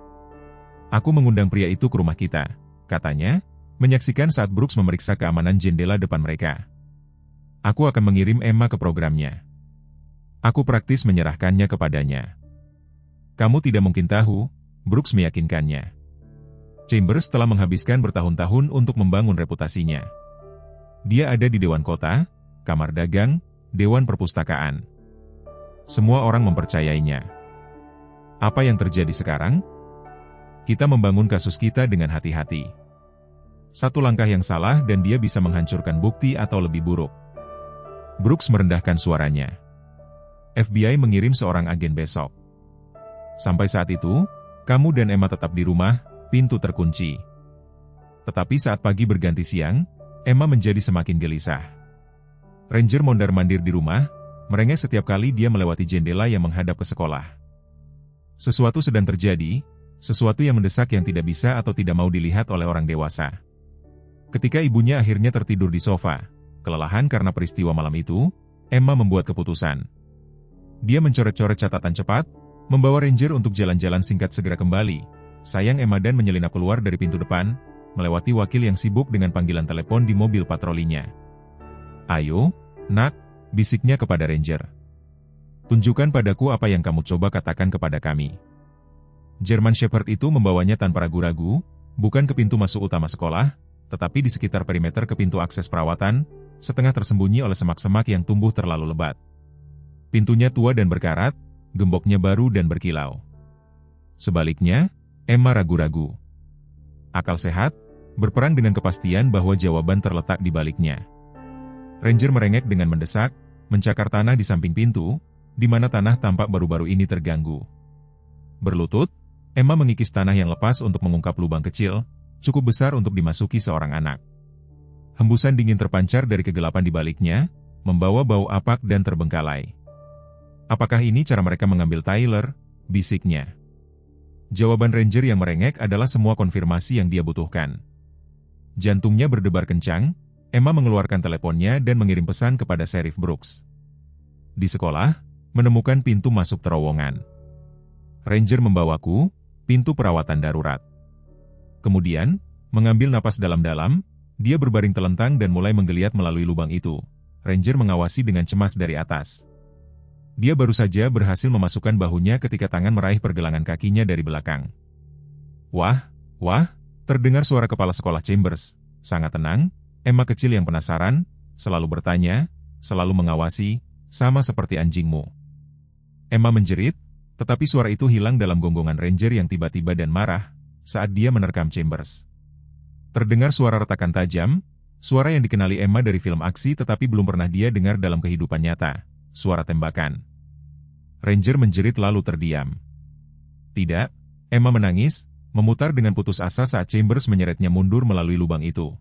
Aku mengundang pria itu ke rumah kita," katanya, menyaksikan saat Brooks memeriksa keamanan jendela depan mereka. "Aku akan mengirim Emma ke programnya. Aku praktis menyerahkannya kepadanya." "Kamu tidak mungkin tahu," Brooks meyakinkannya. Chambers telah menghabiskan bertahun-tahun untuk membangun reputasinya. Dia ada di Dewan Kota, Kamar Dagang, Dewan Perpustakaan. Semua orang mempercayainya. Apa yang terjadi sekarang? Kita membangun kasus kita dengan hati-hati. Satu langkah yang salah dan dia bisa menghancurkan bukti atau lebih buruk. Brooks merendahkan suaranya. FBI mengirim seorang agen besok. Sampai saat itu, kamu dan Emma tetap di rumah, pintu terkunci. Tetapi saat pagi berganti siang, Emma menjadi semakin gelisah. Ranger mondar-mandir di rumah, merengek setiap kali dia melewati jendela yang menghadap ke sekolah. Sesuatu sedang terjadi, sesuatu yang mendesak yang tidak bisa atau tidak mau dilihat oleh orang dewasa. Ketika ibunya akhirnya tertidur di sofa, kelelahan karena peristiwa malam itu, Emma membuat keputusan. Dia mencoret-coret catatan cepat, membawa Ranger untuk jalan-jalan singkat segera kembali. Sayang Emma dan menyelinap keluar dari pintu depan, melewati wakil yang sibuk dengan panggilan telepon di mobil patrolinya. "Ayo, nak," bisiknya kepada Ranger. "Tunjukkan padaku apa yang kamu coba katakan kepada kami." German Shepherd itu membawanya tanpa ragu-ragu, bukan ke pintu masuk utama sekolah, tetapi di sekitar perimeter ke pintu akses perawatan, setengah tersembunyi oleh semak-semak yang tumbuh terlalu lebat. Pintunya tua dan berkarat, gemboknya baru dan berkilau. Sebaliknya, Emma ragu-ragu. Akal sehat, berperang dengan kepastian bahwa jawaban terletak di baliknya. Ranger merengek dengan mendesak, mencakar tanah di samping pintu, di mana tanah tampak baru-baru ini terganggu. Berlutut, Emma mengikis tanah yang lepas untuk mengungkap lubang kecil, cukup besar untuk dimasuki seorang anak. Hembusan dingin terpancar dari kegelapan di baliknya, membawa bau apak dan terbengkalai. "Apakah ini cara mereka mengambil Tyler?" bisiknya. Jawaban Ranger yang merengek adalah semua konfirmasi yang dia butuhkan. Jantungnya berdebar kencang, Emma mengeluarkan teleponnya dan mengirim pesan kepada Sheriff Brooks. Di sekolah, menemukan pintu masuk terowongan. Ranger membawaku, pintu perawatan darurat. Kemudian, mengambil napas dalam-dalam, dia berbaring telentang dan mulai menggeliat melalui lubang itu. Ranger mengawasi dengan cemas dari atas. Dia baru saja berhasil memasukkan bahunya ketika tangan meraih pergelangan kakinya dari belakang. Wah, terdengar suara kepala sekolah Chambers. Sangat tenang, Emma kecil yang penasaran, selalu bertanya, selalu mengawasi, sama seperti anjingmu. Emma menjerit, tetapi suara itu hilang dalam gonggongan Ranger yang tiba-tiba dan marah, saat dia menerkam Chambers. Terdengar suara retakan tajam, suara yang dikenali Emma dari film aksi tetapi belum pernah dia dengar dalam kehidupan nyata. Suara tembakan. Ranger menjerit lalu terdiam. Tidak, Emma menangis, memutar dengan putus asa saat Chambers menyeretnya mundur melalui lubang itu.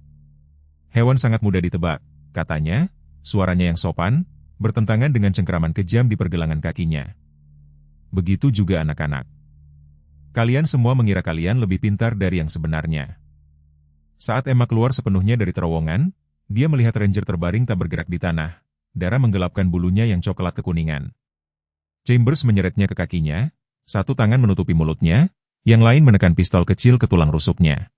Hewan sangat mudah ditebak, katanya, suaranya yang sopan, bertentangan dengan cengkeraman kejam di pergelangan kakinya. Begitu juga anak-anak. Kalian semua mengira kalian lebih pintar dari yang sebenarnya. Saat Emma keluar sepenuhnya dari terowongan, dia melihat Ranger terbaring tak bergerak di tanah. Darah menggelapkan bulunya yang coklat kekuningan. Chambers menyeretnya ke kakinya, satu tangan menutupi mulutnya, yang lain menekan pistol kecil ke tulang rusuknya.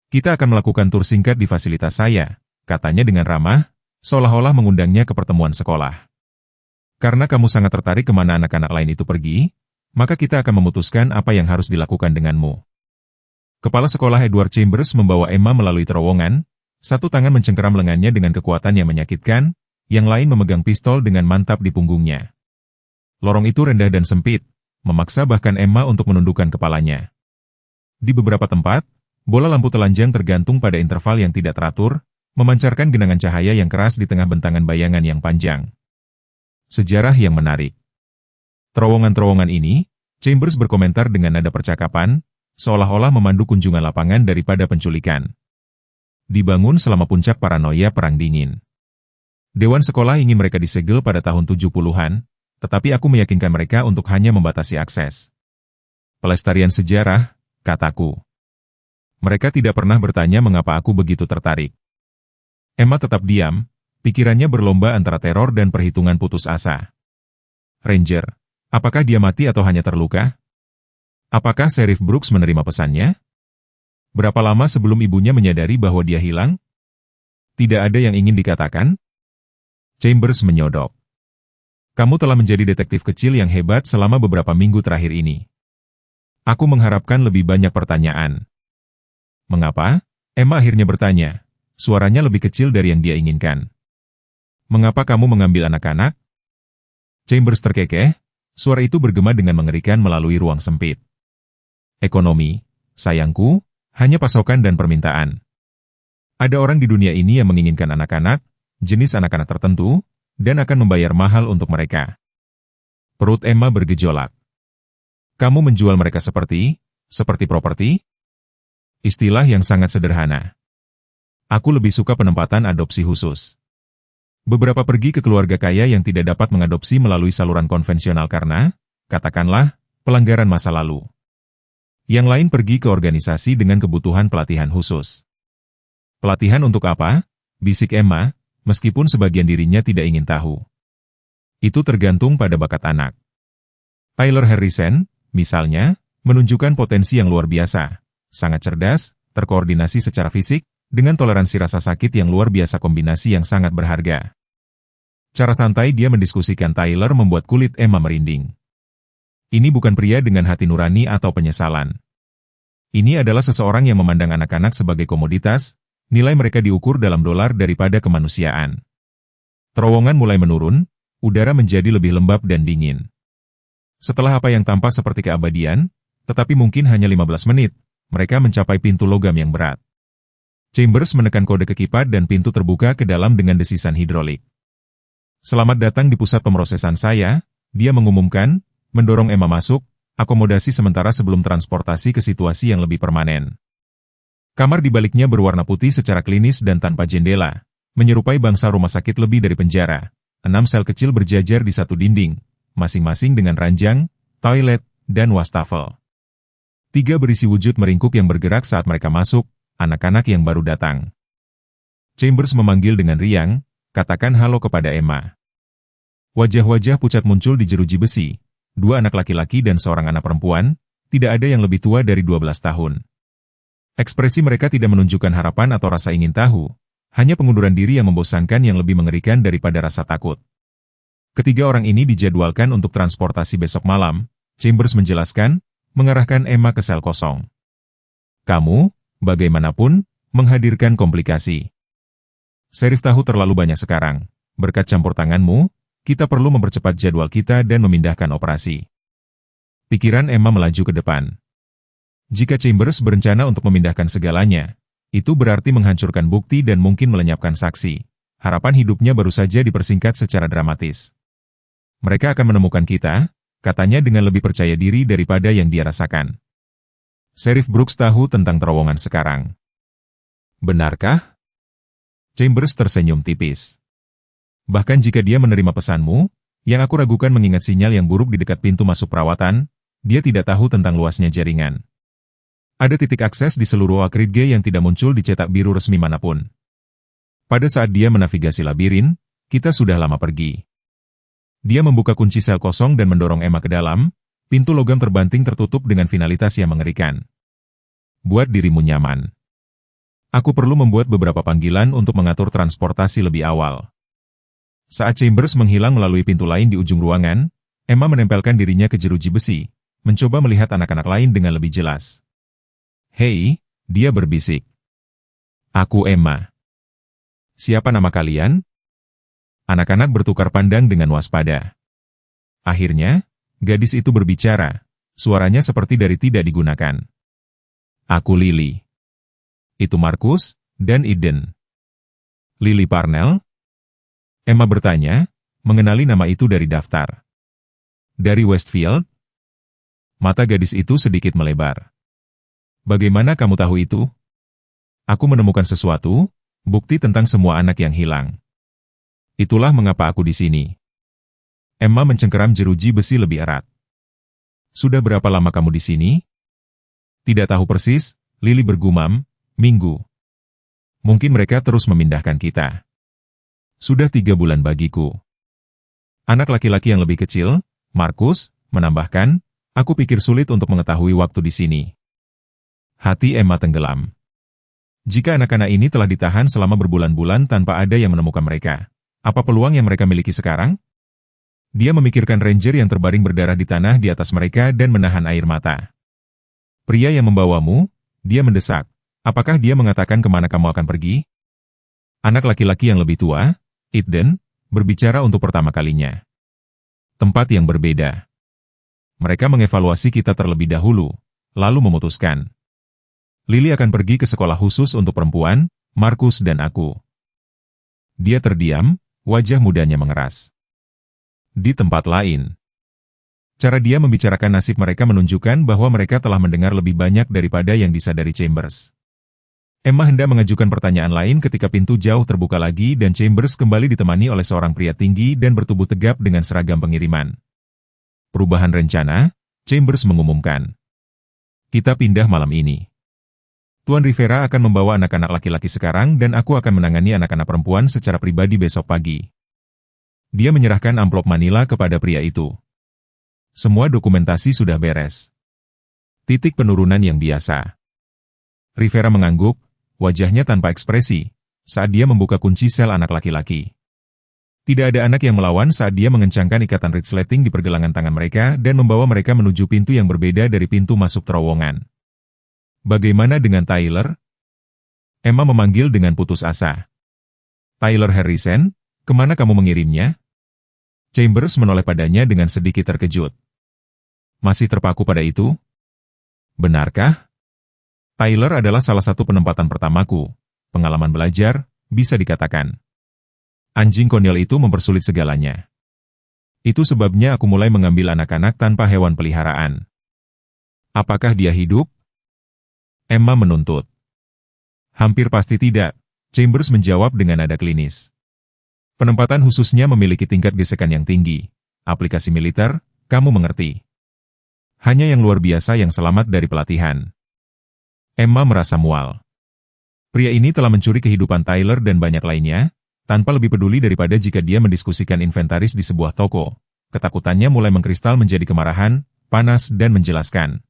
Kita akan melakukan tur singkat di fasilitas saya, katanya dengan ramah, seolah-olah mengundangnya ke pertemuan sekolah. Karena kamu sangat tertarik kemana anak-anak lain itu pergi, maka kita akan memutuskan apa yang harus dilakukan denganmu. Kepala sekolah Edward Chambers membawa Emma melalui terowongan, satu tangan mencengkeram lengannya dengan kekuatan yang menyakitkan, yang lain memegang pistol dengan mantap di punggungnya. Lorong itu rendah dan sempit, memaksa bahkan Emma untuk menundukkan kepalanya. Di beberapa tempat, bola lampu telanjang tergantung pada interval yang tidak teratur, memancarkan genangan cahaya yang keras di tengah bentangan bayangan yang panjang. Sejarah yang menarik. Terowongan-terowongan ini, Chambers berkomentar dengan nada percakapan, seolah-olah memandu kunjungan lapangan daripada penculikan. Dibangun selama puncak paranoia Perang Dingin. Dewan sekolah ingin mereka disegel pada tahun 70-an, tetapi aku meyakinkan mereka untuk hanya membatasi akses. Pelestarian sejarah, kataku. Mereka tidak pernah bertanya mengapa aku begitu tertarik. Emma tetap diam, pikirannya berlomba antara teror dan perhitungan putus asa. Ranger, apakah dia mati atau hanya terluka? Apakah Sheriff Brooks menerima pesannya? Berapa lama sebelum ibunya menyadari bahwa dia hilang? Tidak ada yang ingin dikatakan? Chambers menyodok. Kamu telah menjadi detektif kecil yang hebat selama beberapa minggu terakhir ini. Aku mengharapkan lebih banyak pertanyaan. Mengapa? Emma akhirnya bertanya. Suaranya lebih kecil dari yang dia inginkan. Mengapa kamu mengambil anak-anak? Chambers terkekeh. Suara itu bergema dengan mengerikan melalui ruang sempit. Ekonomi, sayangku, hanya pasokan dan permintaan. Ada orang di dunia ini yang menginginkan anak-anak, jenis anak-anak tertentu, dan akan membayar mahal untuk mereka. Perut Emma bergejolak. Kamu menjual mereka seperti properti? Istilah yang sangat sederhana. Aku lebih suka penempatan adopsi khusus. Beberapa pergi ke keluarga kaya yang tidak dapat mengadopsi melalui saluran konvensional karena, katakanlah, pelanggaran masa lalu. Yang lain pergi ke organisasi dengan kebutuhan pelatihan khusus. Pelatihan untuk apa? Bisik Emma, meskipun sebagian dirinya tidak ingin tahu. Itu tergantung pada bakat anak. Tyler Harrison, misalnya, menunjukkan potensi yang luar biasa. Sangat cerdas, terkoordinasi secara fisik, dengan toleransi rasa sakit yang luar biasa, kombinasi yang sangat berharga. Cara santai dia mendiskusikan Tyler membuat kulit Emma merinding. Ini bukan pria dengan hati nurani atau penyesalan. Ini adalah seseorang yang memandang anak-anak sebagai komoditas, nilai mereka diukur dalam dolar daripada kemanusiaan. Terowongan mulai menurun, udara menjadi lebih lembab dan dingin. Setelah apa yang tampak seperti keabadian, tetapi mungkin hanya 15 menit, mereka mencapai pintu logam yang berat. Chambers menekan kode ke keypad dan pintu terbuka ke dalam dengan desisan hidrolik. Selamat datang di pusat pemrosesan saya, dia mengumumkan, mendorong Emma masuk, akomodasi sementara sebelum transportasi ke situasi yang lebih permanen. Kamar di baliknya berwarna putih secara klinis dan tanpa jendela, menyerupai bangsa rumah sakit lebih dari penjara. 6 sel kecil berjajar di satu dinding, masing-masing dengan ranjang, toilet, dan wastafel. 3 berisi wujud meringkuk yang bergerak saat mereka masuk, anak-anak yang baru datang. Chambers memanggil dengan riang, katakan halo kepada Emma. Wajah-wajah pucat muncul di jeruji besi. 2 anak laki-laki dan seorang anak perempuan, tidak ada yang lebih tua dari 12 tahun. Ekspresi mereka tidak menunjukkan harapan atau rasa ingin tahu, hanya pengunduran diri yang membosankan yang lebih mengerikan daripada rasa takut. Ketiga orang ini dijadwalkan untuk transportasi besok malam, Chambers menjelaskan, mengarahkan Emma ke sel kosong. Kamu, bagaimanapun, menghadirkan komplikasi. Sheriff tahu terlalu banyak sekarang. Berkat campur tanganmu, kita perlu mempercepat jadwal kita dan memindahkan operasi. Pikiran Emma melaju ke depan. Jika Chambers berencana untuk memindahkan segalanya, itu berarti menghancurkan bukti dan mungkin melenyapkan saksi. Harapan hidupnya baru saja dipersingkat secara dramatis. Mereka akan menemukan kita, katanya dengan lebih percaya diri daripada yang dia rasakan. Sheriff Brooks tahu tentang terowongan sekarang. Benarkah? Chambers tersenyum tipis. Bahkan jika dia menerima pesanmu, yang aku ragukan mengingat sinyal yang buruk di dekat pintu masuk perawatan, dia tidak tahu tentang luasnya jaringan. Ada titik akses di seluruh Acrid G yang tidak muncul di cetak biru resmi manapun. Pada saat dia menavigasi labirin, kita sudah lama pergi. Dia membuka kunci sel kosong dan mendorong Emma ke dalam, pintu logam terbanting tertutup dengan finalitas yang mengerikan. Buat dirimu nyaman. Aku perlu membuat beberapa panggilan untuk mengatur transportasi lebih awal. Saat Chambers menghilang melalui pintu lain di ujung ruangan, Emma menempelkan dirinya ke jeruji besi, mencoba melihat anak-anak lain dengan lebih jelas. Hei, dia berbisik. Aku Emma. Siapa nama kalian? Anak-anak bertukar pandang dengan waspada. Akhirnya, gadis itu berbicara, suaranya seperti dari tidak digunakan. Aku Lily. Itu Marcus, dan Eden. Lily Parnell? Emma bertanya, mengenali nama itu dari daftar. Dari Westfield? Mata gadis itu sedikit melebar. Bagaimana kamu tahu itu? Aku menemukan sesuatu, bukti tentang semua anak yang hilang. Itulah mengapa aku di sini. Emma mencengkeram jeruji besi lebih erat. Sudah berapa lama kamu di sini? Tidak tahu persis, Lily bergumam, minggu. Mungkin mereka terus memindahkan kita. Sudah 3 bulan bagiku. Anak laki-laki yang lebih kecil, Markus, menambahkan, aku pikir sulit untuk mengetahui waktu di sini. Hati Emma tenggelam. Jika anak-anak ini telah ditahan selama berbulan-bulan tanpa ada yang menemukan mereka, apa peluang yang mereka miliki sekarang? Dia memikirkan ranger yang terbaring berdarah di tanah di atas mereka dan menahan air mata. Pria yang membawamu, dia mendesak. Apakah dia mengatakan kemana kamu akan pergi? Anak laki-laki yang lebih tua, Eden, berbicara untuk pertama kalinya. Tempat yang berbeda. Mereka mengevaluasi kita terlebih dahulu, lalu memutuskan. Lily akan pergi ke sekolah khusus untuk perempuan, Markus dan aku. Dia terdiam, wajah mudanya mengeras. Di tempat lain. Cara dia membicarakan nasib mereka menunjukkan bahwa mereka telah mendengar lebih banyak daripada yang disadari Chambers. Emma hendak mengajukan pertanyaan lain ketika pintu jauh terbuka lagi dan Chambers kembali ditemani oleh seorang pria tinggi dan bertubuh tegap dengan seragam pengiriman. Perubahan rencana, Chambers mengumumkan. Kita pindah malam ini. Tuan Rivera akan membawa anak-anak laki-laki sekarang dan aku akan menangani anak-anak perempuan secara pribadi besok pagi. Dia menyerahkan amplop manila kepada pria itu. Semua dokumentasi sudah beres. Titik penurunan yang biasa. Rivera mengangguk, wajahnya tanpa ekspresi, saat dia membuka kunci sel anak laki-laki. Tidak ada anak yang melawan saat dia mengencangkan ikatan resleting di pergelangan tangan mereka dan membawa mereka menuju pintu yang berbeda dari pintu masuk terowongan. Bagaimana dengan Tyler? Emma memanggil dengan putus asa. Tyler Harrison, kemana kamu mengirimnya? Chambers menoleh padanya dengan sedikit terkejut. Masih terpaku pada itu? Benarkah? Tyler adalah salah satu penempatan pertamaku. Pengalaman belajar, bisa dikatakan. Anjing konyol itu mempersulit segalanya. Itu sebabnya aku mulai mengambil anak-anak tanpa hewan peliharaan. Apakah dia hidup? Emma menuntut. Hampir pasti tidak, Chambers menjawab dengan nada klinis. Penempatan khususnya memiliki tingkat gesekan yang tinggi. Aplikasi militer, kamu mengerti. Hanya yang luar biasa yang selamat dari pelatihan. Emma merasa mual. Pria ini telah mencuri kehidupan Tyler dan banyak lainnya, tanpa lebih peduli daripada jika dia mendiskusikan inventaris di sebuah toko. Ketakutannya mulai mengkristal menjadi kemarahan, panas dan menjelaskan.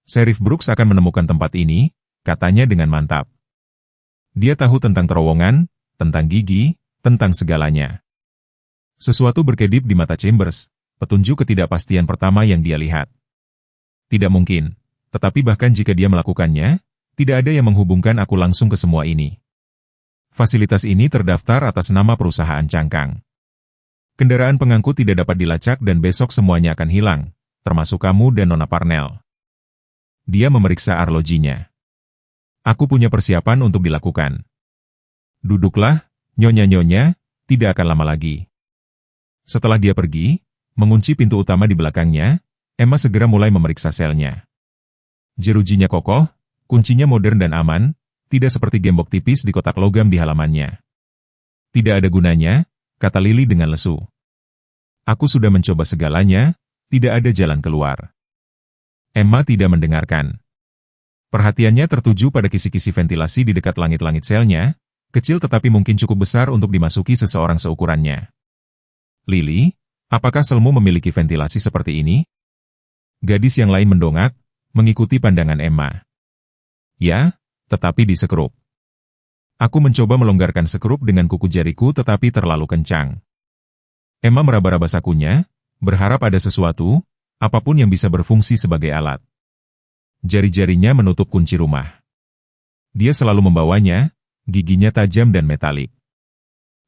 Sheriff Brooks akan menemukan tempat ini, katanya dengan mantap. Dia tahu tentang terowongan, tentang gigi, tentang segalanya. Sesuatu berkedip di mata Chambers, petunjuk ketidakpastian pertama yang dia lihat. Tidak mungkin. Tetapi bahkan jika dia melakukannya, tidak ada yang menghubungkan aku langsung ke semua ini. Fasilitas ini terdaftar atas nama perusahaan cangkang. Kendaraan pengangkut tidak dapat dilacak dan besok semuanya akan hilang, termasuk kamu dan Nona Parnell. Dia memeriksa arlojinya. Aku punya persiapan untuk dilakukan. Duduklah, nyonya-nyonya, tidak akan lama lagi. Setelah dia pergi, mengunci pintu utama di belakangnya, Emma segera mulai memeriksa selnya. Jerujinya kokoh, kuncinya modern dan aman, tidak seperti gembok tipis di kotak logam di halamannya. Tidak ada gunanya, kata Lily dengan lesu. Aku sudah mencoba segalanya, tidak ada jalan keluar. Emma tidak mendengarkan. Perhatiannya tertuju pada kisi-kisi ventilasi di dekat langit-langit selnya, kecil tetapi mungkin cukup besar untuk dimasuki seseorang seukurannya. Lily, apakah selmu memiliki ventilasi seperti ini? Gadis yang lain mendongak, mengikuti pandangan Emma. Ya, tetapi di sekrup. Aku mencoba melonggarkan sekrup dengan kuku jariku tetapi terlalu kencang. Emma meraba-raba sakunya, berharap ada sesuatu, apapun yang bisa berfungsi sebagai alat. Jari-jarinya menutup kunci rumah. Dia selalu membawanya, giginya tajam dan metalik.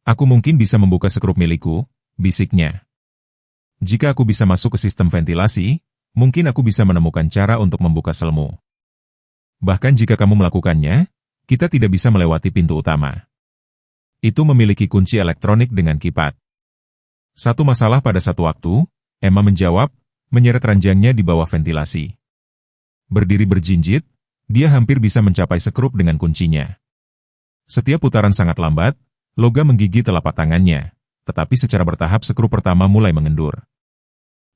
Aku mungkin bisa membuka sekrup milikku, bisiknya. Jika aku bisa masuk ke sistem ventilasi, mungkin aku bisa menemukan cara untuk membuka selmu. Bahkan jika kamu melakukannya, kita tidak bisa melewati pintu utama. Itu memiliki kunci elektronik dengan kipat. Satu masalah pada satu waktu, Emma menjawab, menyeret ranjangnya di bawah ventilasi. Berdiri berjinjit, dia hampir bisa mencapai sekrup dengan kuncinya. Setiap putaran sangat lambat, logam menggigit telapak tangannya, tetapi secara bertahap sekrup pertama mulai mengendur.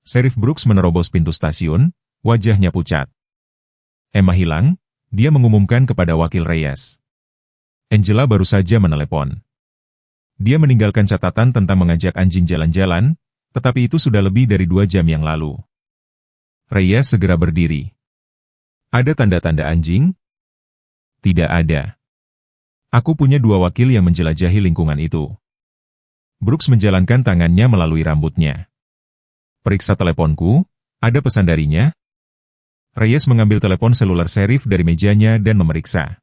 Sheriff Brooks menerobos pintu stasiun, wajahnya pucat. Emma hilang, dia mengumumkan kepada wakil Reyes. Angela baru saja menelepon. Dia meninggalkan catatan tentang mengajak anjing jalan-jalan, tetapi itu sudah lebih dari 2 jam yang lalu. Reyes segera berdiri. Ada tanda-tanda anjing? Tidak ada. Aku punya 2 wakil yang menjelajahi lingkungan itu. Brooks menjalankan tangannya melalui rambutnya. Periksa teleponku, ada pesan darinya? Reyes mengambil telepon seluler sheriff dari mejanya dan memeriksa.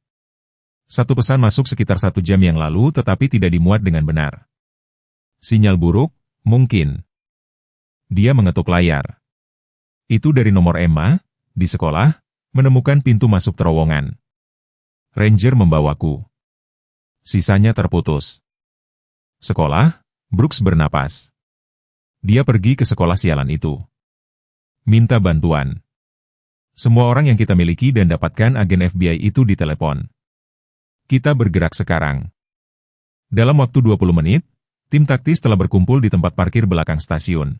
Satu pesan masuk sekitar 1 jam yang lalu tetapi tidak dimuat dengan benar. Sinyal buruk, mungkin. Dia mengetuk layar. Itu dari nomor Emma, di sekolah, menemukan pintu masuk terowongan. Ranger membawaku. Sisanya terputus. Sekolah, Brooks bernapas. Dia pergi ke sekolah sialan itu. Minta bantuan. Semua orang yang kita miliki dan dapatkan agen FBI itu ditelepon. Kita bergerak sekarang. Dalam waktu 20 menit, tim taktis telah berkumpul di tempat parkir belakang stasiun.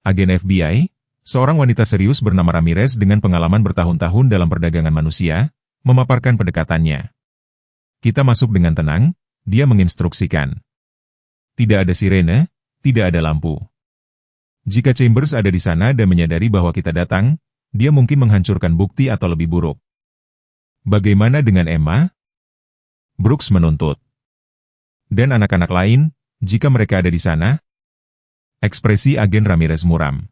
Agen FBI, seorang wanita serius bernama Ramirez dengan pengalaman bertahun-tahun dalam perdagangan manusia, memaparkan pendekatannya. Kita masuk dengan tenang, dia menginstruksikan. Tidak ada sirene, tidak ada lampu. Jika Chambers ada di sana dan menyadari bahwa kita datang, dia mungkin menghancurkan bukti atau lebih buruk. Bagaimana dengan Emma? Brooks menuntut. Dan anak-anak lain, jika mereka ada di sana? Ekspresi agen Ramirez muram.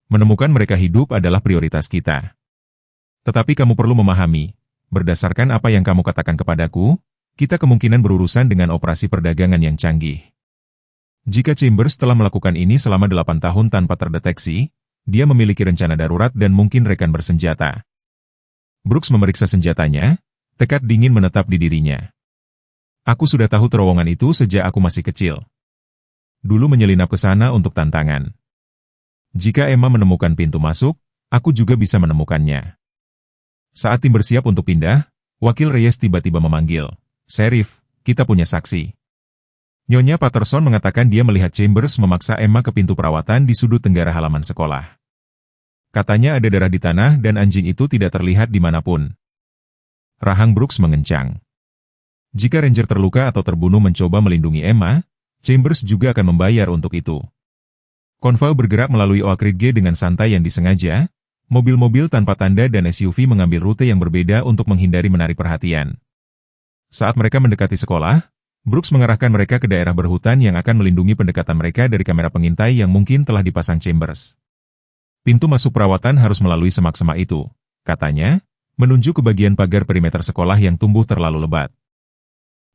Menemukan mereka hidup adalah prioritas kita. Tetapi kamu perlu memahami, berdasarkan apa yang kamu katakan kepadaku, kita kemungkinan berurusan dengan operasi perdagangan yang canggih. Jika Chambers telah melakukan ini selama 8 tahun tanpa terdeteksi, dia memiliki rencana darurat dan mungkin rekan bersenjata. Brooks memeriksa senjatanya, tekad dingin menetap di dirinya. Aku sudah tahu terowongan itu sejak aku masih kecil. Dulu menyelinap ke sana untuk tantangan. Jika Emma menemukan pintu masuk, aku juga bisa menemukannya. Saat tim bersiap untuk pindah, wakil Reyes tiba-tiba memanggil, Sheriff, kita punya saksi. Nyonya Patterson mengatakan dia melihat Chambers memaksa Emma ke pintu perawatan di sudut tenggara halaman sekolah. Katanya ada darah di tanah dan anjing itu tidak terlihat dimanapun. Rahang Brooks mengencang. Jika Ranger terluka atau terbunuh mencoba melindungi Emma, Chambers juga akan membayar untuk itu. Konvoi bergerak melalui Oak Ridge dengan santai yang disengaja, mobil-mobil tanpa tanda dan SUV mengambil rute yang berbeda untuk menghindari menarik perhatian. Saat mereka mendekati sekolah, Brooks mengarahkan mereka ke daerah berhutan yang akan melindungi pendekatan mereka dari kamera pengintai yang mungkin telah dipasang Chambers. Pintu masuk perawatan harus melalui semak-semak itu, katanya, menunjuk ke bagian pagar perimeter sekolah yang tumbuh terlalu lebat.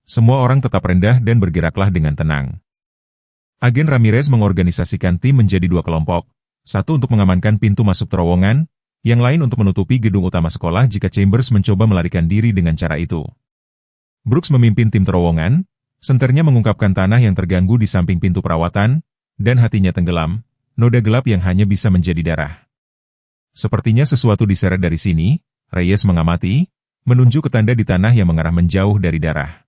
Semua orang tetap rendah dan bergeraklah dengan tenang. Agen Ramirez mengorganisasikan tim menjadi 2 kelompok, satu untuk mengamankan pintu masuk terowongan, yang lain untuk menutupi gedung utama sekolah jika Chambers mencoba melarikan diri dengan cara itu. Brooks memimpin tim terowongan, senternya mengungkapkan tanah yang terganggu di samping pintu perawatan, dan hatinya tenggelam, noda gelap yang hanya bisa menjadi darah. Sepertinya sesuatu diseret dari sini, Reyes mengamati, menunjuk ke tanda di tanah yang mengarah menjauh dari darah.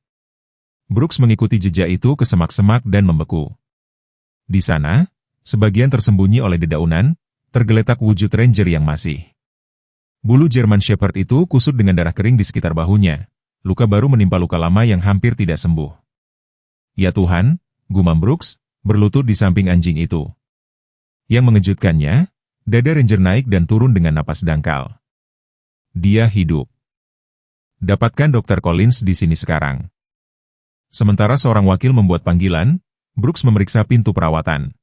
Brooks mengikuti jejak itu ke semak-semak dan membeku. Di sana, sebagian tersembunyi oleh dedaunan, tergeletak wujud Ranger yang masih. Bulu German Shepherd itu kusut dengan darah kering di sekitar bahunya. Luka baru menimpa luka lama yang hampir tidak sembuh. Ya Tuhan, gumam Brooks, berlutut di samping anjing itu. Yang mengejutkannya, dada Ranger naik dan turun dengan napas dangkal. Dia hidup. Dapatkan Dr. Collins di sini sekarang. Sementara seorang wakil membuat panggilan, Brooks memeriksa pintu perawatan.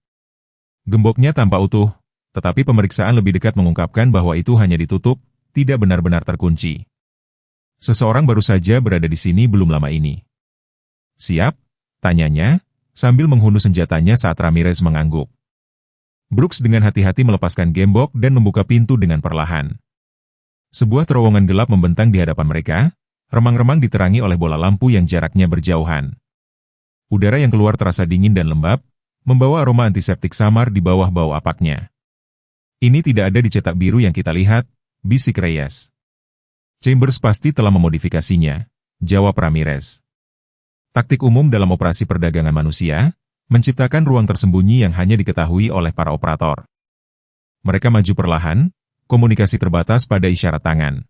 Gemboknya tampak utuh, tetapi pemeriksaan lebih dekat mengungkapkan bahwa itu hanya ditutup, tidak benar-benar terkunci. Seseorang baru saja berada di sini belum lama ini. Siap? Tanyanya, sambil menghunus senjatanya saat Ramirez mengangguk. Brooks dengan hati-hati melepaskan gembok dan membuka pintu dengan perlahan. Sebuah terowongan gelap membentang di hadapan mereka, remang-remang diterangi oleh bola lampu yang jaraknya berjauhan. Udara yang keluar terasa dingin dan lembab, membawa aroma antiseptik samar di bawah bau apaknya. Ini tidak ada di cetak biru yang kita lihat, bisik Reyes. Chambers pasti telah memodifikasinya, jawab Ramirez. Taktik umum dalam operasi perdagangan manusia, menciptakan ruang tersembunyi yang hanya diketahui oleh para operator. Mereka maju perlahan, komunikasi terbatas pada isyarat tangan.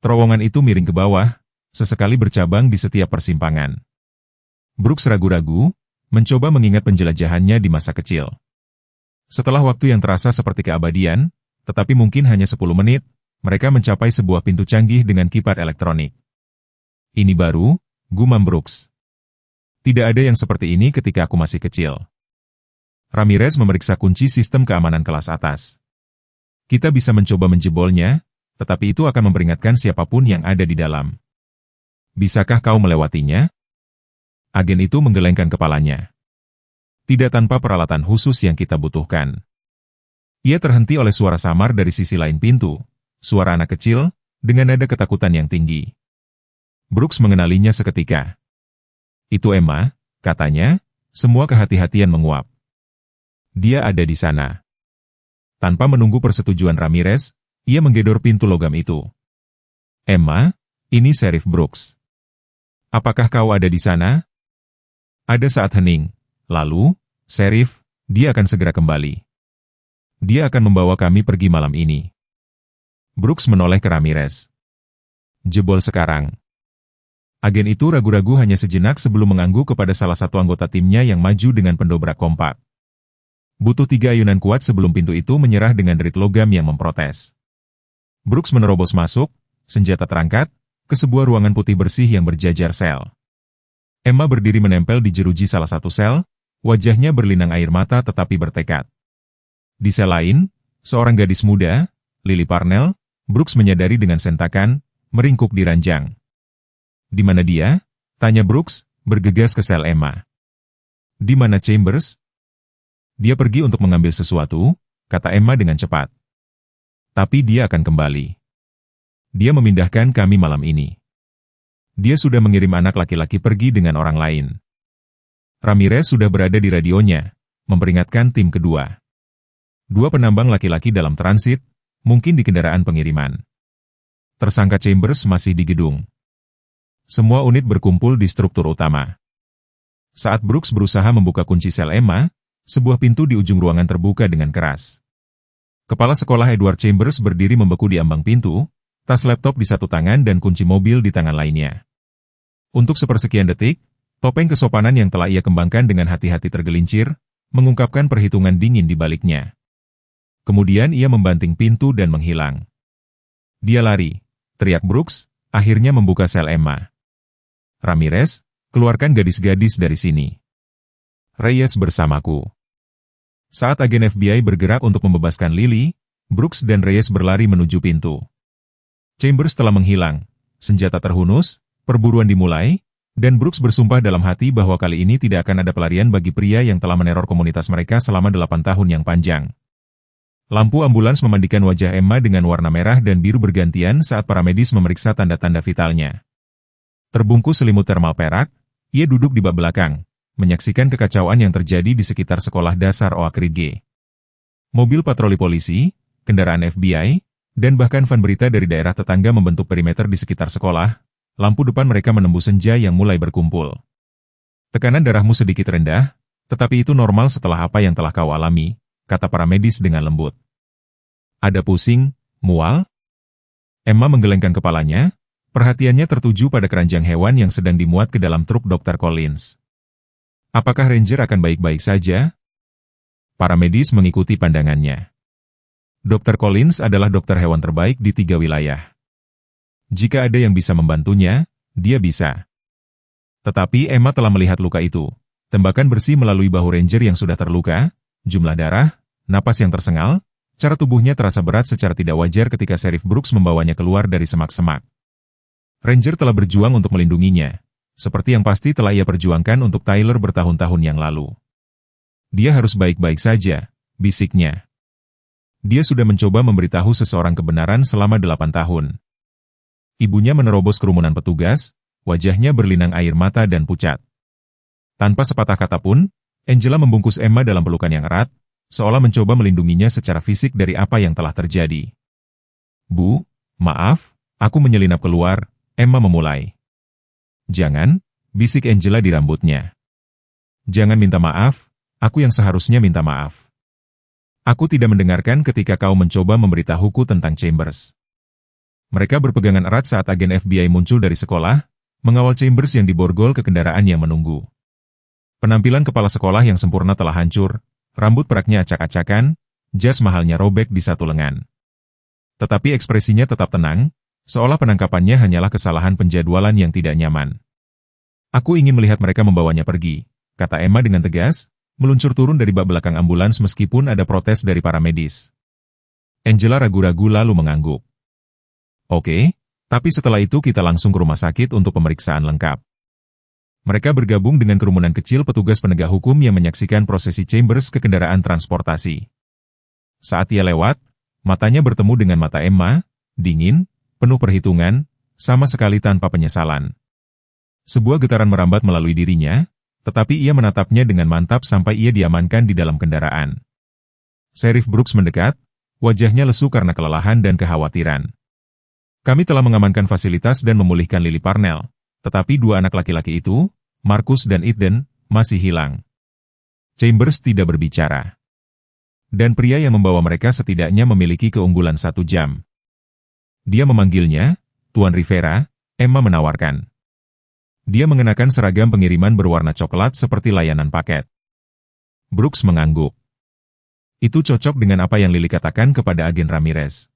Terowongan itu miring ke bawah, sesekali bercabang di setiap persimpangan. Brooks ragu-ragu, mencoba mengingat penjelajahannya di masa kecil. Setelah waktu yang terasa seperti keabadian, tetapi mungkin hanya 10 menit, mereka mencapai sebuah pintu canggih dengan kipas elektronik. Ini baru, gumam Brooks. Tidak ada yang seperti ini ketika aku masih kecil. Ramirez memeriksa kunci sistem keamanan kelas atas. Kita bisa mencoba menjebolnya, tetapi itu akan memperingatkan siapapun yang ada di dalam. Bisakah kau melewatinya? Agen itu menggelengkan kepalanya. Tidak tanpa peralatan khusus yang kita butuhkan. Ia terhenti oleh suara samar dari sisi lain pintu, suara anak kecil, dengan nada ketakutan yang tinggi. Brooks mengenalinya seketika. Itu Emma, katanya, semua kehati-hatian menguap. Dia ada di sana. Tanpa menunggu persetujuan Ramirez, ia menggedor pintu logam itu. Emma, ini Sheriff Brooks. Apakah kau ada di sana? Ada saat hening. Lalu, Sheriff, dia akan segera kembali. Dia akan membawa kami pergi malam ini. Brooks menoleh ke Ramirez. Jebol sekarang. Agen itu ragu-ragu hanya sejenak sebelum mengangguk kepada salah satu anggota timnya yang maju dengan pendobrak kompak. Butuh 3 ayunan kuat sebelum pintu itu menyerah dengan derit logam yang memprotes. Brooks menerobos masuk, senjata terangkat, ke sebuah ruangan putih bersih yang berjajar sel. Emma berdiri menempel di jeruji salah satu sel, wajahnya berlinang air mata tetapi bertekad. Di sel lain, seorang gadis muda, Lily Parnell, Brooks menyadari dengan sentakan, meringkuk di ranjang. Di mana dia? Tanya Brooks, bergegas ke sel Emma. Di mana Chambers? Dia pergi untuk mengambil sesuatu, kata Emma dengan cepat. Tapi dia akan kembali. Dia memindahkan kami malam ini. Dia sudah mengirim anak laki-laki pergi dengan orang lain. Ramirez sudah berada di radionya, memperingatkan tim kedua. 2 penambang laki-laki dalam transit, mungkin di kendaraan pengiriman. Tersangka Chambers masih di gedung. Semua unit berkumpul di struktur utama. Saat Brooks berusaha membuka kunci sel Emma, sebuah pintu di ujung ruangan terbuka dengan keras. Kepala sekolah Edward Chambers berdiri membeku di ambang pintu, tas laptop di satu tangan dan kunci mobil di tangan lainnya. Untuk sepersekian detik, topeng kesopanan yang telah ia kembangkan dengan hati-hati tergelincir, mengungkapkan perhitungan dingin di baliknya. Kemudian ia membanting pintu dan menghilang. Dia lari, teriak Brooks, akhirnya membuka sel Emma. Ramirez, keluarkan gadis-gadis dari sini. Reyes bersamaku. Saat agen FBI bergerak untuk membebaskan Lily, Brooks dan Reyes berlari menuju pintu. Chambers telah menghilang, senjata terhunus, perburuan dimulai, dan Brooks bersumpah dalam hati bahwa kali ini tidak akan ada pelarian bagi pria yang telah meneror komunitas mereka selama 8 tahun yang panjang. Lampu ambulans memandikan wajah Emma dengan warna merah dan biru bergantian saat para medis memeriksa tanda-tanda vitalnya. Terbungkus selimut termal perak, ia duduk di bak belakang, menyaksikan kekacauan yang terjadi di sekitar sekolah dasar Oak Ridge. Mobil patroli polisi, kendaraan FBI, dan bahkan van berita dari daerah tetangga membentuk perimeter di sekitar sekolah, lampu depan mereka menembus senja yang mulai berkumpul. Tekanan darahmu sedikit rendah, tetapi itu normal setelah apa yang telah kau alami, kata para medis dengan lembut. Ada pusing, mual? Emma menggelengkan kepalanya, perhatiannya tertuju pada keranjang hewan yang sedang dimuat ke dalam truk Dr. Collins. Apakah Ranger akan baik-baik saja? Para medis mengikuti pandangannya. Dr. Collins adalah dokter hewan terbaik di 3 wilayah. Jika ada yang bisa membantunya, dia bisa. Tetapi Emma telah melihat luka itu. Tembakan bersih melalui bahu Ranger yang sudah terluka, jumlah darah, napas yang tersengal, cara tubuhnya terasa berat secara tidak wajar ketika Sheriff Brooks membawanya keluar dari semak-semak. Ranger telah berjuang untuk melindunginya, seperti yang pasti telah ia perjuangkan untuk Tyler bertahun-tahun yang lalu. Dia harus baik-baik saja, bisiknya. Dia sudah mencoba memberitahu seseorang kebenaran selama 8 tahun. Ibunya menerobos kerumunan petugas, wajahnya berlinang air mata dan pucat. Tanpa sepatah kata pun, Angela membungkus Emma dalam pelukan yang erat, seolah mencoba melindunginya secara fisik dari apa yang telah terjadi. Bu, maaf, aku menyelinap keluar, Emma memulai. Jangan, bisik Angela di rambutnya. Jangan minta maaf, aku yang seharusnya minta maaf. Aku tidak mendengarkan ketika kau mencoba memberitahuku tentang Chambers. Mereka berpegangan erat saat agen FBI muncul dari sekolah, mengawal Chambers yang diborgol ke kendaraan yang menunggu. Penampilan kepala sekolah yang sempurna telah hancur, rambut peraknya acak-acakan, jas mahalnya robek di satu lengan. Tetapi ekspresinya tetap tenang, seolah penangkapannya hanyalah kesalahan penjadwalan yang tidak nyaman. Aku ingin melihat mereka membawanya pergi, kata Emma dengan tegas, meluncur turun dari bak belakang ambulans meskipun ada protes dari para medis. Angela ragu-ragu lalu mengangguk. Oke, tapi setelah itu kita langsung ke rumah sakit untuk pemeriksaan lengkap. Mereka bergabung dengan kerumunan kecil petugas penegak hukum yang menyaksikan prosesi Chambers ke kendaraan transportasi. Saat ia lewat, matanya bertemu dengan mata Emma, dingin, penuh perhitungan, sama sekali tanpa penyesalan. Sebuah getaran merambat melalui dirinya, tetapi ia menatapnya dengan mantap sampai ia diamankan di dalam kendaraan. Sheriff Brooks mendekat, wajahnya lesu karena kelelahan dan kekhawatiran. Kami telah mengamankan fasilitas dan memulihkan Lily Parnell, tetapi dua anak laki-laki itu, Marcus dan Eden, masih hilang. Chambers tidak berbicara. Dan pria yang membawa mereka setidaknya memiliki keunggulan 1 jam. Dia memanggilnya, Tuan Rivera, Emma menawarkan. Dia mengenakan seragam pengiriman berwarna coklat seperti layanan paket. Brooks mengangguk. Itu cocok dengan apa yang Lily katakan kepada agen Ramirez.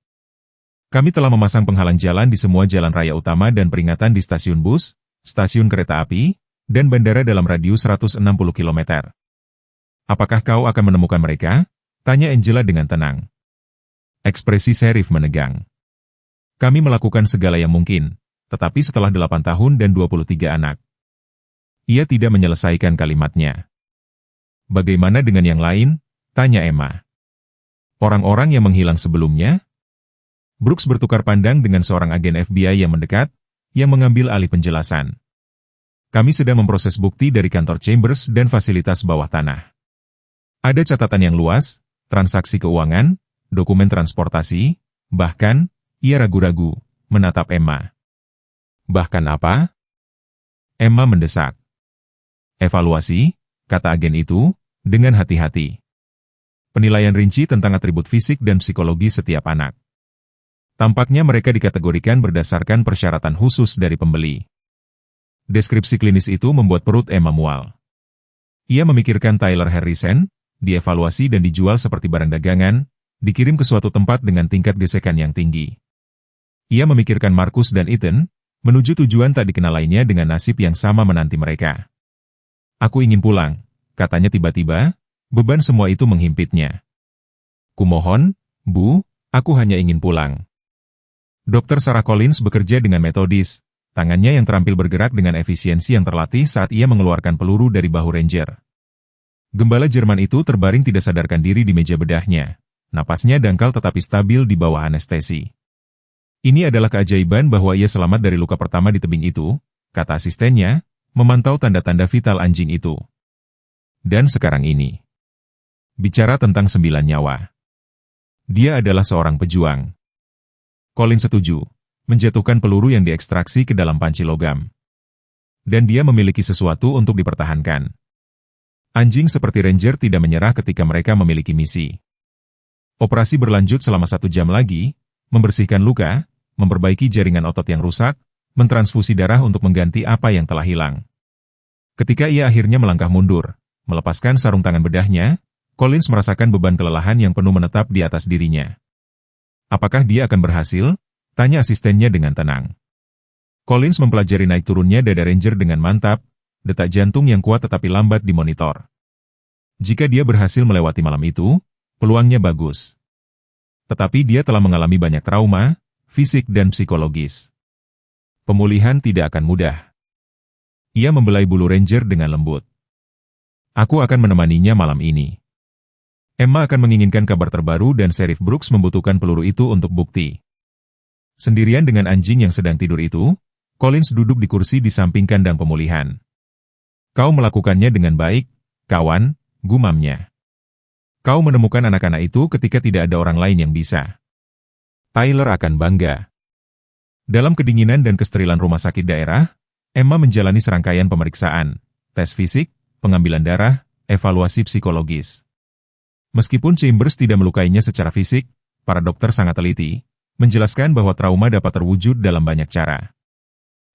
Kami telah memasang penghalang jalan di semua jalan raya utama dan peringatan di stasiun bus, stasiun kereta api, dan bandara dalam radius 160 km. Apakah kau akan menemukan mereka? Tanya Angela dengan tenang. Ekspresi Sheriff menegang. Kami melakukan segala yang mungkin, tetapi setelah 8 tahun dan 23 anak. Ia tidak menyelesaikan kalimatnya. Bagaimana dengan yang lain? Tanya Emma. Orang-orang yang menghilang sebelumnya? Brooks bertukar pandang dengan seorang agen FBI yang mendekat, yang mengambil alih penjelasan. Kami sedang memproses bukti dari kantor Chambers dan fasilitas bawah tanah. Ada catatan yang luas, transaksi keuangan, dokumen transportasi, bahkan, ia ragu-ragu, menatap Emma. Bahkan apa? Emma mendesak. Evaluasi, kata agen itu, dengan hati-hati. Penilaian rinci tentang atribut fisik dan psikologi setiap anak. Tampaknya mereka dikategorikan berdasarkan persyaratan khusus dari pembeli. Deskripsi klinis itu membuat perut Emma mual. Ia memikirkan Tyler Harrison, dievaluasi dan dijual seperti barang dagangan, dikirim ke suatu tempat dengan tingkat gesekan yang tinggi. Ia memikirkan Marcus dan Ethan, menuju tujuan tak dikenal lainnya dengan nasib yang sama menanti mereka. Aku ingin pulang, katanya tiba-tiba, beban semua itu menghimpitnya. Kumohon, Bu, aku hanya ingin pulang. Dr. Sarah Collins bekerja dengan metodis, tangannya yang terampil bergerak dengan efisiensi yang terlatih saat ia mengeluarkan peluru dari bahu Ranger. Gembala Jerman itu terbaring tidak sadarkan diri di meja bedahnya, napasnya dangkal tetapi stabil di bawah anestesi. Ini adalah keajaiban bahwa ia selamat dari luka pertama di tebing itu, kata asistennya, memantau tanda-tanda vital anjing itu. Dan sekarang ini. Bicara tentang 9 nyawa. Dia adalah seorang pejuang. Colin setuju, menjatuhkan peluru yang diekstraksi ke dalam panci logam. Dan dia memiliki sesuatu untuk dipertahankan. Anjing seperti Ranger tidak menyerah ketika mereka memiliki misi. Operasi berlanjut selama 1 jam lagi, membersihkan luka, memperbaiki jaringan otot yang rusak, mentransfusi darah untuk mengganti apa yang telah hilang. Ketika ia akhirnya melangkah mundur, melepaskan sarung tangan bedahnya, Collins merasakan beban kelelahan yang penuh menetap di atas dirinya. Apakah dia akan berhasil? Tanya asistennya dengan tenang. Collins mempelajari naik turunnya dada Ranger dengan mantap, detak jantung yang kuat tetapi lambat di monitor. Jika dia berhasil melewati malam itu, peluangnya bagus. Tetapi dia telah mengalami banyak trauma, fisik dan psikologis. Pemulihan tidak akan mudah. Ia membelai bulu Ranger dengan lembut. Aku akan menemaninya malam ini. Emma akan menginginkan kabar terbaru dan Sheriff Brooks membutuhkan peluru itu untuk bukti. Sendirian dengan anjing yang sedang tidur itu, Collins duduk di kursi di samping kandang pemulihan. Kau melakukannya dengan baik, kawan, gumamnya. Kau menemukan anak-anak itu ketika tidak ada orang lain yang bisa. Tyler akan bangga. Dalam kedinginan dan kesterilan rumah sakit daerah, Emma menjalani serangkaian pemeriksaan, tes fisik, pengambilan darah, evaluasi psikologis. Meskipun Chambers tidak melukainya secara fisik, para dokter sangat teliti, menjelaskan bahwa trauma dapat terwujud dalam banyak cara.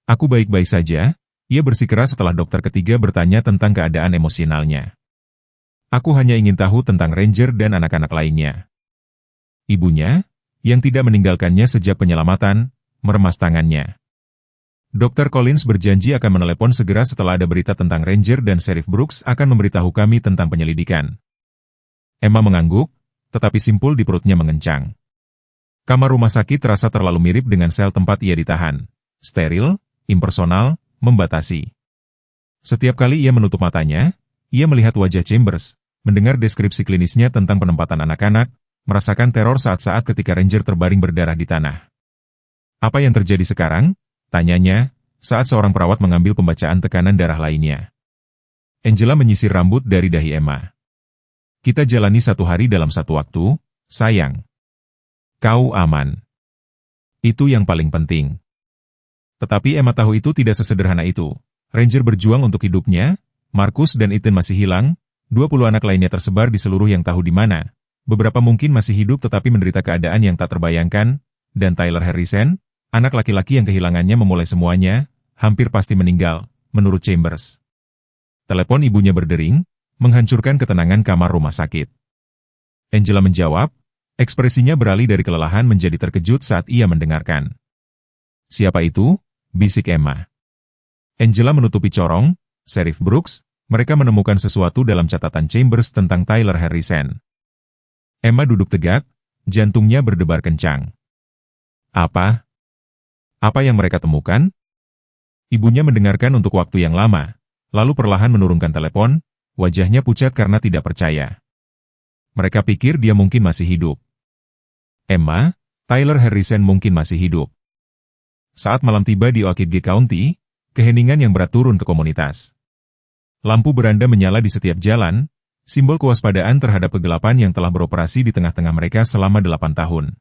Aku baik-baik saja, ia bersikeras setelah dokter ketiga bertanya tentang keadaan emosionalnya. Aku hanya ingin tahu tentang Ranger dan anak-anak lainnya. Ibunya, yang tidak meninggalkannya sejak penyelamatan, meremas tangannya. Dr. Collins berjanji akan menelepon segera setelah ada berita tentang Ranger dan Sheriff Brooks akan memberitahu kami tentang penyelidikan. Emma mengangguk, tetapi simpul di perutnya mengencang. Kamar rumah sakit terasa terlalu mirip dengan sel tempat ia ditahan. Steril, impersonal, membatasi. Setiap kali ia menutup matanya, ia melihat wajah Chambers, mendengar deskripsi klinisnya tentang penempatan anak-anak, merasakan teror saat-saat ketika Ranger terbaring berdarah di tanah. Apa yang terjadi sekarang? Tanyanya, saat seorang perawat mengambil pembacaan tekanan darah lainnya. Angela menyisir rambut dari dahi Emma. Kita jalani satu hari dalam satu waktu, sayang. Kau aman. Itu yang paling penting. Tetapi Emma tahu itu tidak sesederhana itu. Ranger berjuang untuk hidupnya, Marcus dan Ethan masih hilang, 20 anak lainnya tersebar di seluruh yang tahu di mana. Beberapa mungkin masih hidup tetapi menderita keadaan yang tak terbayangkan, dan Tyler Harrison, anak laki-laki yang kehilangannya memulai semuanya, hampir pasti meninggal, menurut Chambers. Telepon ibunya berdering, menghancurkan ketenangan kamar rumah sakit. Angela menjawab, ekspresinya beralih dari kelelahan menjadi terkejut saat ia mendengarkan. Siapa itu? Bisik Emma. Angela menutupi corong, Sheriff Brooks, mereka menemukan sesuatu dalam catatan Chambers tentang Tyler Harrison. Emma duduk tegak, jantungnya berdebar kencang. Apa? Apa yang mereka temukan? Ibunya mendengarkan untuk waktu yang lama, lalu perlahan menurunkan telepon, wajahnya pucat karena tidak percaya. Mereka pikir dia mungkin masih hidup. Emma, Tyler Harrison mungkin masih hidup. Saat malam tiba di Oakidge County, keheningan yang berat turun ke komunitas. Lampu beranda menyala di setiap jalan, simbol kewaspadaan terhadap kegelapan yang telah beroperasi di tengah-tengah mereka selama 8 tahun.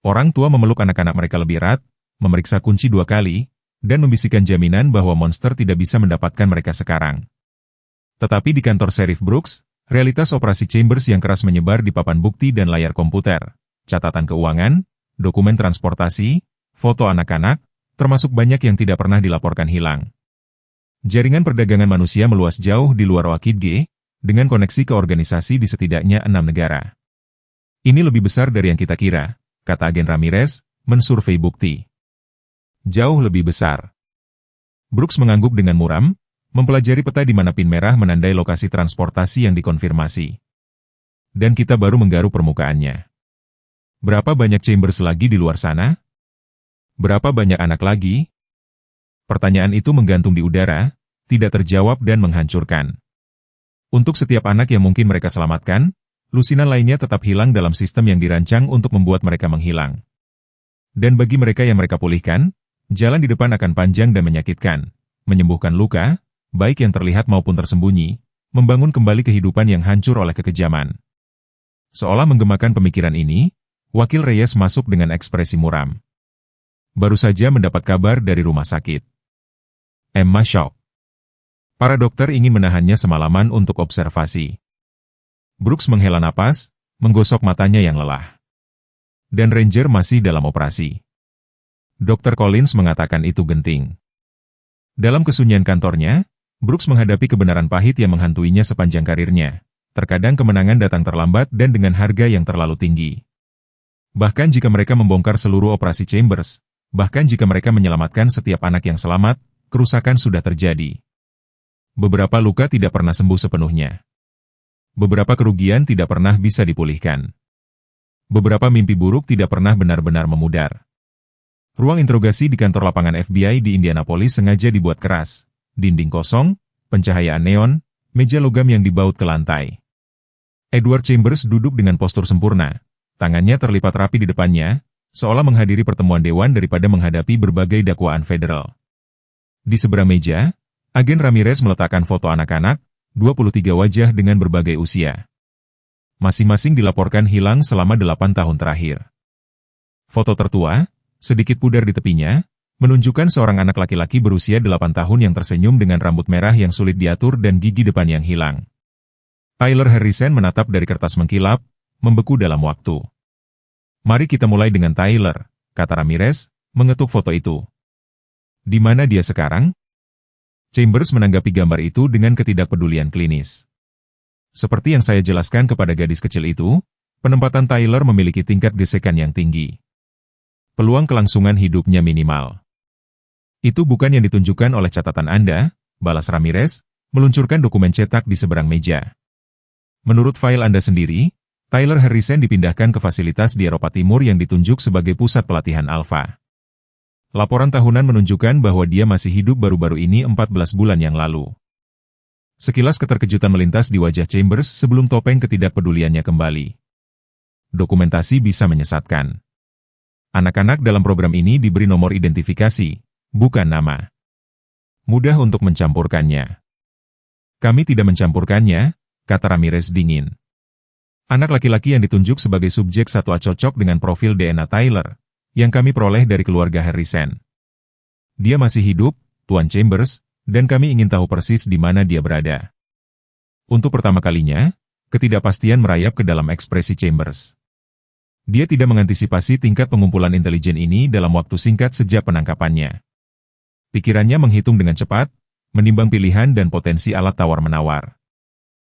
Orang tua memeluk anak-anak mereka lebih erat, memeriksa kunci 2 kali, dan membisikkan jaminan bahwa monster tidak bisa mendapatkan mereka sekarang. Tetapi di kantor Sheriff Brooks, realitas operasi Chambers yang keras menyebar di papan bukti dan layar komputer, catatan keuangan, dokumen transportasi, foto anak-anak, termasuk banyak yang tidak pernah dilaporkan hilang. Jaringan perdagangan manusia meluas jauh di luar Oakidge, dengan koneksi ke organisasi di setidaknya 6 negara. Ini lebih besar dari yang kita kira, kata agen Ramirez, mensurvei bukti. Jauh lebih besar. Brooks mengangguk dengan muram, mempelajari peta di mana pin merah menandai lokasi transportasi yang dikonfirmasi. Dan kita baru menggaruk permukaannya. Berapa banyak Chambers lagi di luar sana? Berapa banyak anak lagi? Pertanyaan itu menggantung di udara, tidak terjawab dan menghancurkan. Untuk setiap anak yang mungkin mereka selamatkan, lusinan lainnya tetap hilang dalam sistem yang dirancang untuk membuat mereka menghilang. Dan bagi mereka yang mereka pulihkan, jalan di depan akan panjang dan menyakitkan, menyembuhkan luka, baik yang terlihat maupun tersembunyi, membangun kembali kehidupan yang hancur oleh kekejaman. Seolah menggemakan pemikiran ini, Wakil Reyes masuk dengan ekspresi muram. Baru saja mendapat kabar dari rumah sakit. Emma shock. Para dokter ingin menahannya semalaman untuk observasi. Brooks menghela napas, menggosok matanya yang lelah. Dan Ranger masih dalam operasi. Dr. Collins mengatakan itu genting. Dalam kesunyian kantornya, Brooks menghadapi kebenaran pahit yang menghantuinya sepanjang karirnya. Terkadang kemenangan datang terlambat dan dengan harga yang terlalu tinggi. Bahkan jika mereka membongkar seluruh operasi Chambers, bahkan jika mereka menyelamatkan setiap anak yang selamat, kerusakan sudah terjadi. Beberapa luka tidak pernah sembuh sepenuhnya. Beberapa kerugian tidak pernah bisa dipulihkan. Beberapa mimpi buruk tidak pernah benar-benar memudar. Ruang interogasi di kantor lapangan FBI di Indianapolis sengaja dibuat keras. Dinding kosong, pencahayaan neon, meja logam yang dibaut ke lantai. Edward Chambers duduk dengan postur sempurna. Tangannya terlipat rapi di depannya, seolah menghadiri pertemuan dewan daripada menghadapi berbagai dakwaan federal. Di seberang meja, Agen Ramirez meletakkan foto anak-anak, 23 wajah dengan berbagai usia. Masing-masing dilaporkan hilang selama 8 tahun terakhir. Foto tertua, sedikit pudar di tepinya, menunjukkan seorang anak laki-laki berusia 8 tahun yang tersenyum dengan rambut merah yang sulit diatur dan gigi depan yang hilang. Tyler Harrison menatap dari kertas mengkilap, membeku dalam waktu. "Mari kita mulai dengan Tyler," kata Ramirez, mengetuk foto itu. "Di mana dia sekarang?" Chambers menanggapi gambar itu dengan ketidakpedulian klinis. "Seperti yang saya jelaskan kepada gadis kecil itu, penempatan Tyler memiliki tingkat gesekan yang tinggi. Peluang kelangsungan hidupnya minimal." "Itu bukan yang ditunjukkan oleh catatan Anda," balas Ramirez, meluncurkan dokumen cetak di seberang meja. "Menurut file Anda sendiri, Tyler Harrison dipindahkan ke fasilitas di Eropa Timur yang ditunjuk sebagai pusat pelatihan Alpha. Laporan tahunan menunjukkan bahwa dia masih hidup baru-baru ini 14 bulan yang lalu." Sekilas keterkejutan melintas di wajah Chambers sebelum topeng ketidakpeduliannya kembali. Dokumentasi bisa menyesatkan. Anak-anak dalam program ini diberi nomor identifikasi, bukan nama. Mudah untuk mencampurkannya. "Kami tidak mencampurkannya," kata Ramirez dingin. "Anak laki-laki yang ditunjuk sebagai subjek satwa cocok dengan profil DNA Tyler, yang kami peroleh dari keluarga Harrison. Dia masih hidup, Tuan Chambers, dan kami ingin tahu persis di mana dia berada." Untuk pertama kalinya, ketidakpastian merayap ke dalam ekspresi Chambers. Dia tidak mengantisipasi tingkat pengumpulan intelijen ini dalam waktu singkat sejak penangkapannya. Pikirannya menghitung dengan cepat, menimbang pilihan dan potensi alat tawar-menawar.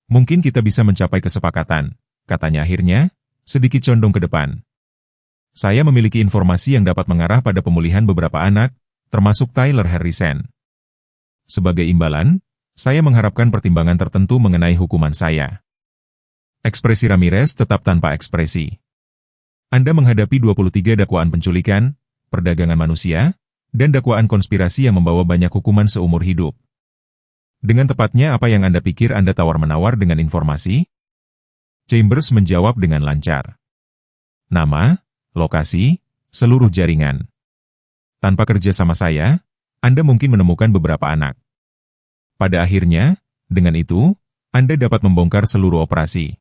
"Mungkin kita bisa mencapai kesepakatan," katanya akhirnya, sedikit condong ke depan. "Saya memiliki informasi yang dapat mengarah pada pemulihan beberapa anak, termasuk Tyler Harrison. Sebagai imbalan, saya mengharapkan pertimbangan tertentu mengenai hukuman saya." Ekspresi Ramirez tetap tanpa ekspresi. "Anda menghadapi 23 dakwaan penculikan, perdagangan manusia, dan dakwaan konspirasi yang membawa banyak hukuman seumur hidup. Dengan tepatnya apa yang Anda pikir Anda tawar-menawar dengan informasi?" Chambers menjawab dengan lancar. "Nama, lokasi, seluruh jaringan. Tanpa kerja sama saya, Anda mungkin menemukan beberapa anak. Pada akhirnya, dengan itu, Anda dapat membongkar seluruh operasi."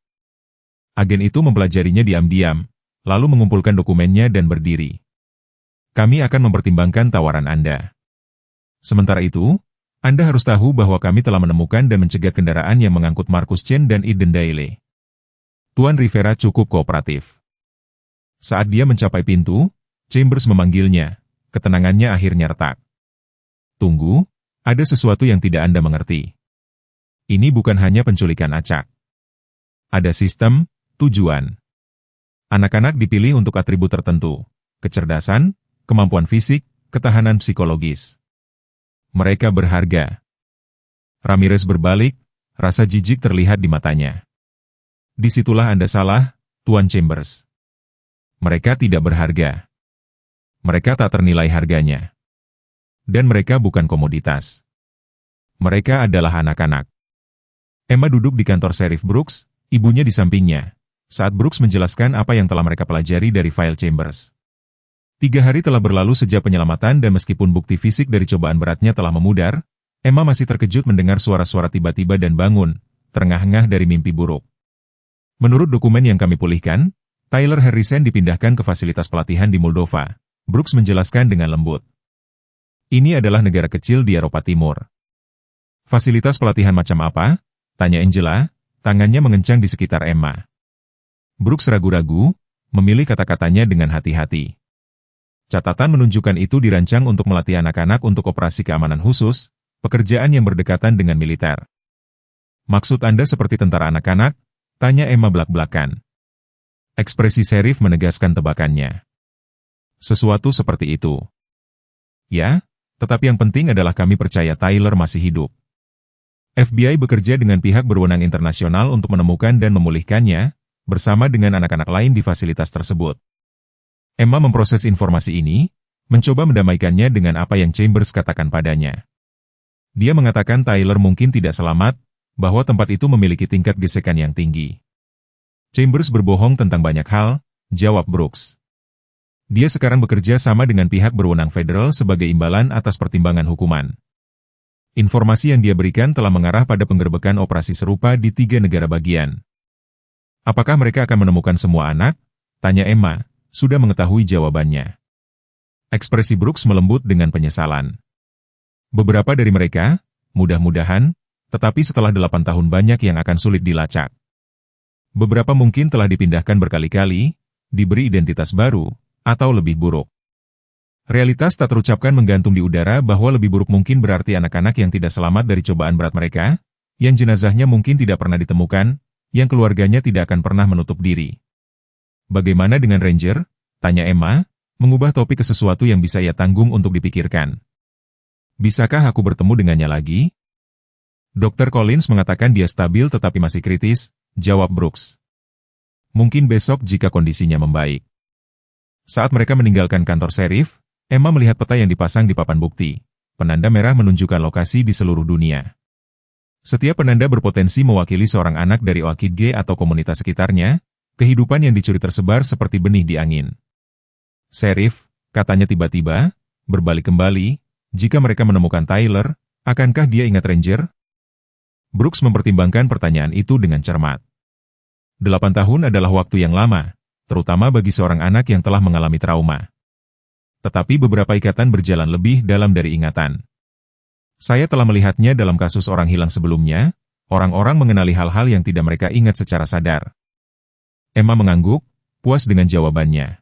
Agen itu mempelajarinya diam-diam, lalu mengumpulkan dokumennya dan berdiri. "Kami akan mempertimbangkan tawaran Anda. Sementara itu, Anda harus tahu bahwa kami telah menemukan dan mencegat kendaraan yang mengangkut Marcus Chen dan Eden Daly." Tuan Rivera cukup kooperatif. Saat dia mencapai pintu, Chambers memanggilnya, ketenangannya akhirnya retak. "Tunggu, ada sesuatu yang tidak Anda mengerti. Ini bukan hanya penculikan acak. Ada sistem, tujuan. Anak-anak dipilih untuk atribut tertentu, kecerdasan, kemampuan fisik, ketahanan psikologis. Mereka berharga." Ramirez berbalik, rasa jijik terlihat di matanya. "Disitulah Anda salah, Tuan Chambers. Mereka tidak berharga. Mereka tak ternilai harganya. Dan mereka bukan komoditas. Mereka adalah anak-anak." Emma duduk di kantor Sheriff Brooks, ibunya di sampingnya, saat Brooks menjelaskan apa yang telah mereka pelajari dari file Chambers. 3 hari telah berlalu sejak penyelamatan dan meskipun bukti fisik dari cobaan beratnya telah memudar, Emma masih terkejut mendengar suara-suara tiba-tiba dan bangun, terengah-engah dari mimpi buruk. "Menurut dokumen yang kami pulihkan, Tyler Harrison dipindahkan ke fasilitas pelatihan di Moldova," Brooks menjelaskan dengan lembut. "Ini adalah negara kecil di Eropa Timur." "Fasilitas pelatihan macam apa?" tanya Angela, tangannya mengencang di sekitar Emma. Brooks ragu-ragu, memilih kata-katanya dengan hati-hati. Catatan menunjukkan itu dirancang untuk melatih anak-anak untuk operasi keamanan khusus, pekerjaan yang berdekatan dengan militer. "Maksud Anda seperti tentara anak-anak?" tanya Emma belak-belakan. Ekspresi Sheriff menegaskan tebakannya. "Sesuatu seperti itu." "Ya, tetapi yang penting adalah kami percaya Tyler masih hidup. FBI bekerja dengan pihak berwenang internasional untuk menemukan dan memulihkannya, bersama dengan anak-anak lain di fasilitas tersebut." Emma memproses informasi ini, mencoba mendamaikannya dengan apa yang Chambers katakan padanya. Dia mengatakan Tyler mungkin tidak selamat, bahwa tempat itu memiliki tingkat gesekan yang tinggi. "Chambers berbohong tentang banyak hal," jawab Brooks. "Dia sekarang bekerja sama dengan pihak berwenang federal sebagai imbalan atas pertimbangan hukuman. Informasi yang dia berikan telah mengarah pada penggerbekan operasi serupa di 3 negara bagian. Apakah mereka akan menemukan semua anak? Tanya Emma, sudah mengetahui jawabannya. Ekspresi Brooks melembut dengan penyesalan. Beberapa dari mereka, mudah-mudahan, tetapi setelah 8 tahun banyak yang akan sulit dilacak. Beberapa mungkin telah dipindahkan berkali-kali, diberi identitas baru, atau lebih buruk. Realitas tak terucapkan menggantung di udara bahwa lebih buruk mungkin berarti anak-anak yang tidak selamat dari cobaan berat mereka, yang jenazahnya mungkin tidak pernah ditemukan, yang keluarganya tidak akan pernah menutup diri. Bagaimana dengan Ranger? Tanya Emma, mengubah topik ke sesuatu yang bisa ia tanggung untuk dipikirkan. Bisakah aku bertemu dengannya lagi? Dr. Collins mengatakan dia stabil tetapi masih kritis, jawab Brooks. Mungkin besok jika kondisinya membaik. Saat mereka meninggalkan kantor sheriff, Emma melihat peta yang dipasang di papan bukti. Penanda merah menunjukkan lokasi di seluruh dunia. Setiap penanda berpotensi mewakili seorang anak dari Orchid atau komunitas sekitarnya, kehidupan yang dicuri tersebar seperti benih di angin. Sheriff, katanya tiba-tiba, berbalik kembali, jika mereka menemukan Tyler, akankah dia ingat Ranger? Brooks mempertimbangkan pertanyaan itu dengan cermat. 8 tahun adalah waktu yang lama, terutama bagi seorang anak yang telah mengalami trauma. Tetapi beberapa ikatan berjalan lebih dalam dari ingatan. Saya telah melihatnya dalam kasus orang hilang sebelumnya, orang-orang mengenali hal-hal yang tidak mereka ingat secara sadar. Emma mengangguk, puas dengan jawabannya.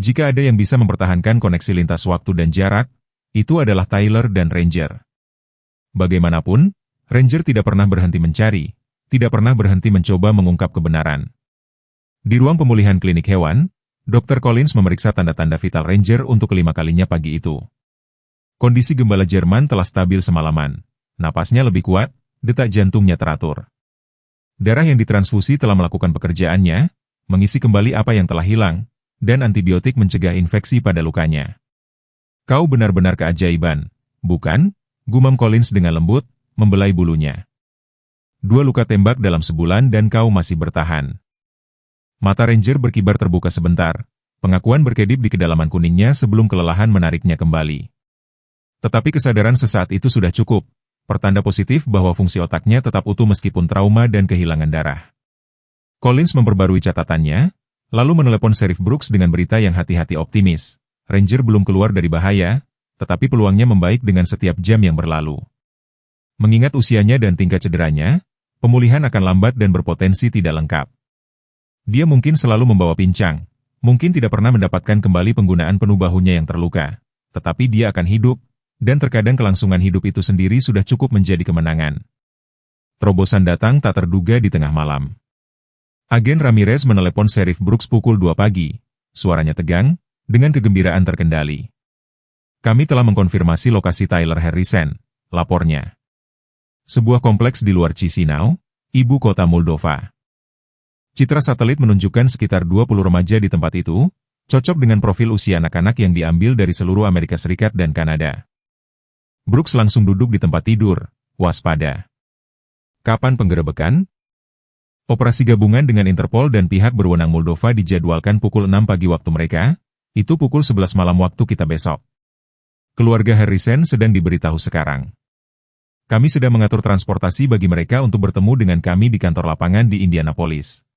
Jika ada yang bisa mempertahankan koneksi lintas waktu dan jarak, itu adalah Tyler dan Ranger. Bagaimanapun, Ranger tidak pernah berhenti mencari, tidak pernah berhenti mencoba mengungkap kebenaran. Di ruang pemulihan klinik hewan, Dr. Collins memeriksa tanda-tanda vital Ranger untuk kelima kalinya pagi itu. Kondisi gembala Jerman telah stabil semalaman. Napasnya lebih kuat, detak jantungnya teratur. Darah yang ditransfusi telah melakukan pekerjaannya, mengisi kembali apa yang telah hilang, dan antibiotik mencegah infeksi pada lukanya. Kau benar-benar keajaiban, bukan? Gumam Collins dengan lembut, membelai bulunya. 2 luka tembak dalam sebulan dan kau masih bertahan. Mata Ranger berkibar terbuka sebentar, pengakuan berkedip di kedalaman kuningnya sebelum kelelahan menariknya kembali. Tetapi kesadaran sesaat itu sudah cukup, pertanda positif bahwa fungsi otaknya tetap utuh meskipun trauma dan kehilangan darah. Collins memperbarui catatannya, lalu menelepon Sheriff Brooks dengan berita yang hati-hati optimis. Ranger belum keluar dari bahaya, tetapi peluangnya membaik dengan setiap jam yang berlalu. Mengingat usianya dan tingkat cederanya, pemulihan akan lambat dan berpotensi tidak lengkap. Dia mungkin selalu membawa pincang, mungkin tidak pernah mendapatkan kembali penggunaan penuh bahunya yang terluka, tetapi dia akan hidup, dan terkadang kelangsungan hidup itu sendiri sudah cukup menjadi kemenangan. Terobosan datang tak terduga di tengah malam. Agen Ramirez menelepon Sheriff Brooks pukul 2 pagi, suaranya tegang, dengan kegembiraan terkendali. Kami telah mengkonfirmasi lokasi Tyler Harrison, lapornya. Sebuah kompleks di luar Chisinau, ibu kota Moldova. Citra satelit menunjukkan sekitar 20 remaja di tempat itu, cocok dengan profil usia anak-anak yang diambil dari seluruh Amerika Serikat dan Kanada. Brooks langsung duduk di tempat tidur, waspada. Kapan penggerebekan? Operasi gabungan dengan Interpol dan pihak berwenang Moldova dijadwalkan pukul 6 pagi waktu mereka, itu pukul 11 malam waktu kita besok. Keluarga Harrison sedang diberitahu sekarang. Kami sedang mengatur transportasi bagi mereka untuk bertemu dengan kami di kantor lapangan di Indianapolis.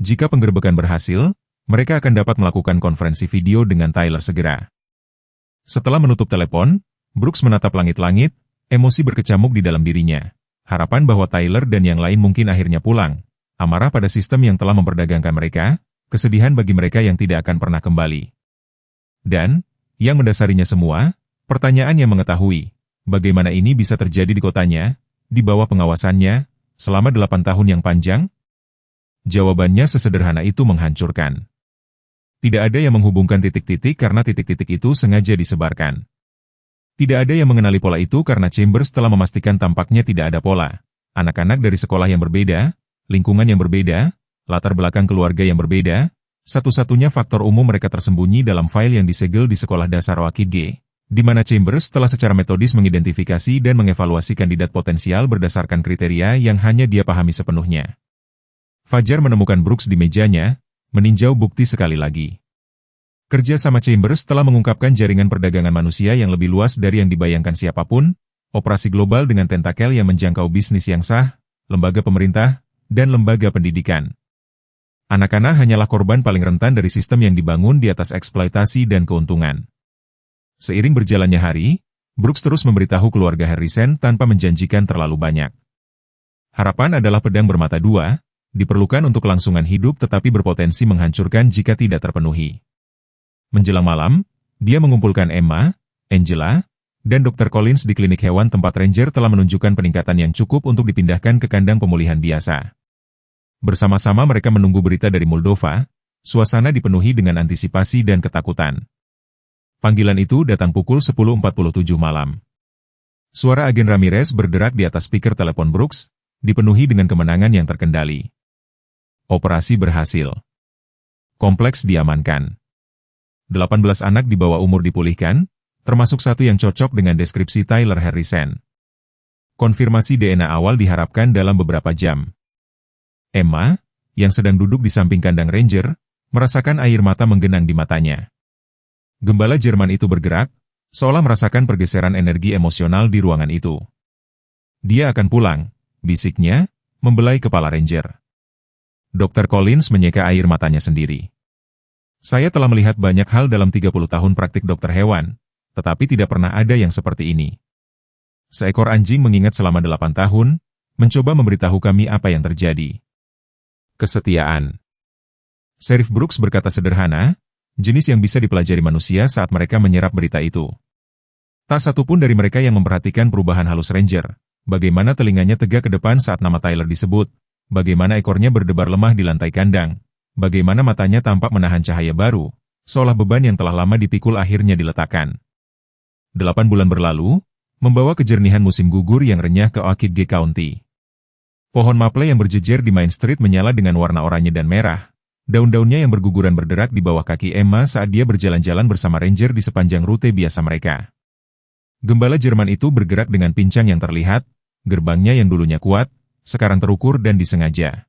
Jika penggerebekan berhasil, mereka akan dapat melakukan konferensi video dengan Tyler segera. Setelah menutup telepon, Brooks menatap langit-langit, emosi berkecamuk di dalam dirinya. Harapan bahwa Tyler dan yang lain mungkin akhirnya pulang, amarah pada sistem yang telah memperdagangkan mereka, kesedihan bagi mereka yang tidak akan pernah kembali. Dan, yang mendasarinya semua, pertanyaan yang mengetahui, bagaimana ini bisa terjadi di kotanya, di bawah pengawasannya, selama 8 tahun yang panjang? Jawabannya sesederhana itu menghancurkan. Tidak ada yang menghubungkan titik-titik karena titik-titik itu sengaja disebarkan. Tidak ada yang mengenali pola itu karena Chambers telah memastikan tampaknya tidak ada pola. Anak-anak dari sekolah yang berbeda, lingkungan yang berbeda, latar belakang keluarga yang berbeda, satu-satunya faktor umum mereka tersembunyi dalam file yang disegel di sekolah dasar Orchid G, di mana Chambers telah secara metodis mengidentifikasi dan mengevaluasi kandidat potensial berdasarkan kriteria yang hanya dia pahami sepenuhnya. Fajar menemukan Brooks di mejanya, meninjau bukti sekali lagi. Kerja sama Chambers telah mengungkapkan jaringan perdagangan manusia yang lebih luas dari yang dibayangkan siapapun, operasi global dengan tentakel yang menjangkau bisnis yang sah, lembaga pemerintah, dan lembaga pendidikan. Anak-anak hanyalah korban paling rentan dari sistem yang dibangun di atas eksploitasi dan keuntungan. Seiring berjalannya hari, Brooks terus memberitahu keluarga Harrison tanpa menjanjikan terlalu banyak. Harapan adalah pedang bermata dua, diperlukan untuk kelangsungan hidup tetapi berpotensi menghancurkan jika tidak terpenuhi. Menjelang malam, dia mengumpulkan Emma, Angela, dan Dr. Collins di klinik hewan tempat Ranger telah menunjukkan peningkatan yang cukup untuk dipindahkan ke kandang pemulihan biasa. Bersama-sama mereka menunggu berita dari Moldova, suasana dipenuhi dengan antisipasi dan ketakutan. Panggilan itu datang pukul 10.47 malam. Suara agen Ramirez berderak di atas speaker telepon Brooks, dipenuhi dengan kemenangan yang terkendali. Operasi berhasil. Kompleks diamankan. 18 anak di bawah umur dipulihkan, termasuk satu yang cocok dengan deskripsi Tyler Harrison. Konfirmasi DNA awal diharapkan dalam beberapa jam. Emma, yang sedang duduk di samping kandang Ranger, merasakan air mata menggenang di matanya. Gembala Jerman itu bergerak, seolah merasakan pergeseran energi emosional di ruangan itu. Dia akan pulang, bisiknya, membelai kepala Ranger. Dr. Collins menyeka air matanya sendiri. Saya telah melihat banyak hal dalam 30 tahun praktik dokter hewan, tetapi tidak pernah ada yang seperti ini. Seekor anjing mengingat selama 8 tahun, mencoba memberitahu kami apa yang terjadi. Kesetiaan. Sheriff Brooks berkata sederhana, jenis yang bisa dipelajari manusia saat mereka menyerap berita itu. Tak satu pun dari mereka yang memperhatikan perubahan halus Ranger, bagaimana telinganya tegak ke depan saat nama Tyler disebut, bagaimana ekornya berdebar lemah di lantai kandang, bagaimana matanya tampak menahan cahaya baru, seolah beban yang telah lama dipikul akhirnya diletakkan. 8 bulan berlalu, membawa kejernihan musim gugur yang renyah ke Okiege County. Pohon maple yang berjejer di Main Street menyala dengan warna oranye dan merah, daun-daunnya yang berguguran berderak di bawah kaki Emma saat dia berjalan-jalan bersama Ranger di sepanjang rute biasa mereka. Gembala Jerman itu bergerak dengan pincang yang terlihat, gerbangnya yang dulunya kuat, sekarang terukur dan disengaja.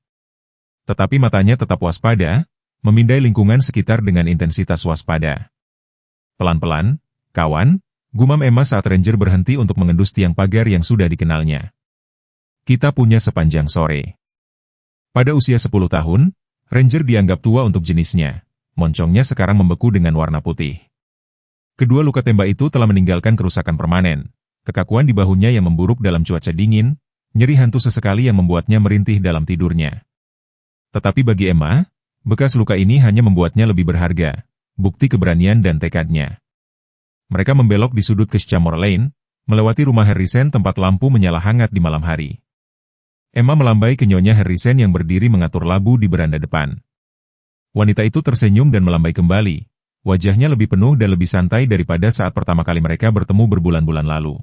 Tetapi matanya tetap waspada, memindai lingkungan sekitar dengan intensitas waspada. Pelan-pelan, kawan, gumam Emma saat Ranger berhenti untuk mengendus tiang pagar yang sudah dikenalnya. Kita punya sepanjang sore. Pada usia 10 tahun, Ranger dianggap tua untuk jenisnya. Moncongnya sekarang membeku dengan warna putih. Kedua luka tembak itu telah meninggalkan kerusakan permanen, kekakuan di bahunya yang memburuk dalam cuaca dingin, nyeri hantu sesekali yang membuatnya merintih dalam tidurnya. Tetapi bagi Emma, bekas luka ini hanya membuatnya lebih berharga, bukti keberanian dan tekadnya. Mereka membelok di sudut ke Sycamore Lane, melewati rumah Harrison tempat lampu menyala hangat di malam hari. Emma melambai ke Nyonya Harrison yang berdiri mengatur labu di beranda depan. Wanita itu tersenyum dan melambai kembali, wajahnya lebih penuh dan lebih santai daripada saat pertama kali mereka bertemu berbulan-bulan lalu.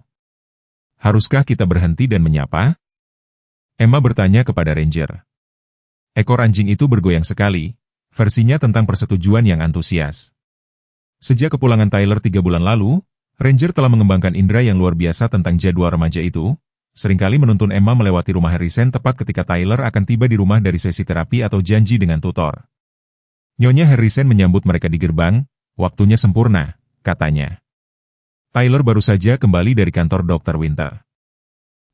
Haruskah kita berhenti dan menyapa? Emma bertanya kepada Ranger. Ekor anjing itu bergoyang sekali, versinya tentang persetujuan yang antusias. Sejak kepulangan Tyler 3 bulan lalu, Ranger telah mengembangkan indera yang luar biasa tentang jadwal remaja itu, seringkali menuntun Emma melewati rumah Harrison tepat ketika Tyler akan tiba di rumah dari sesi terapi atau janji dengan tutor. Nyonya Harrison menyambut mereka di gerbang, waktunya sempurna, katanya. Tyler baru saja kembali dari kantor Dr. Winter.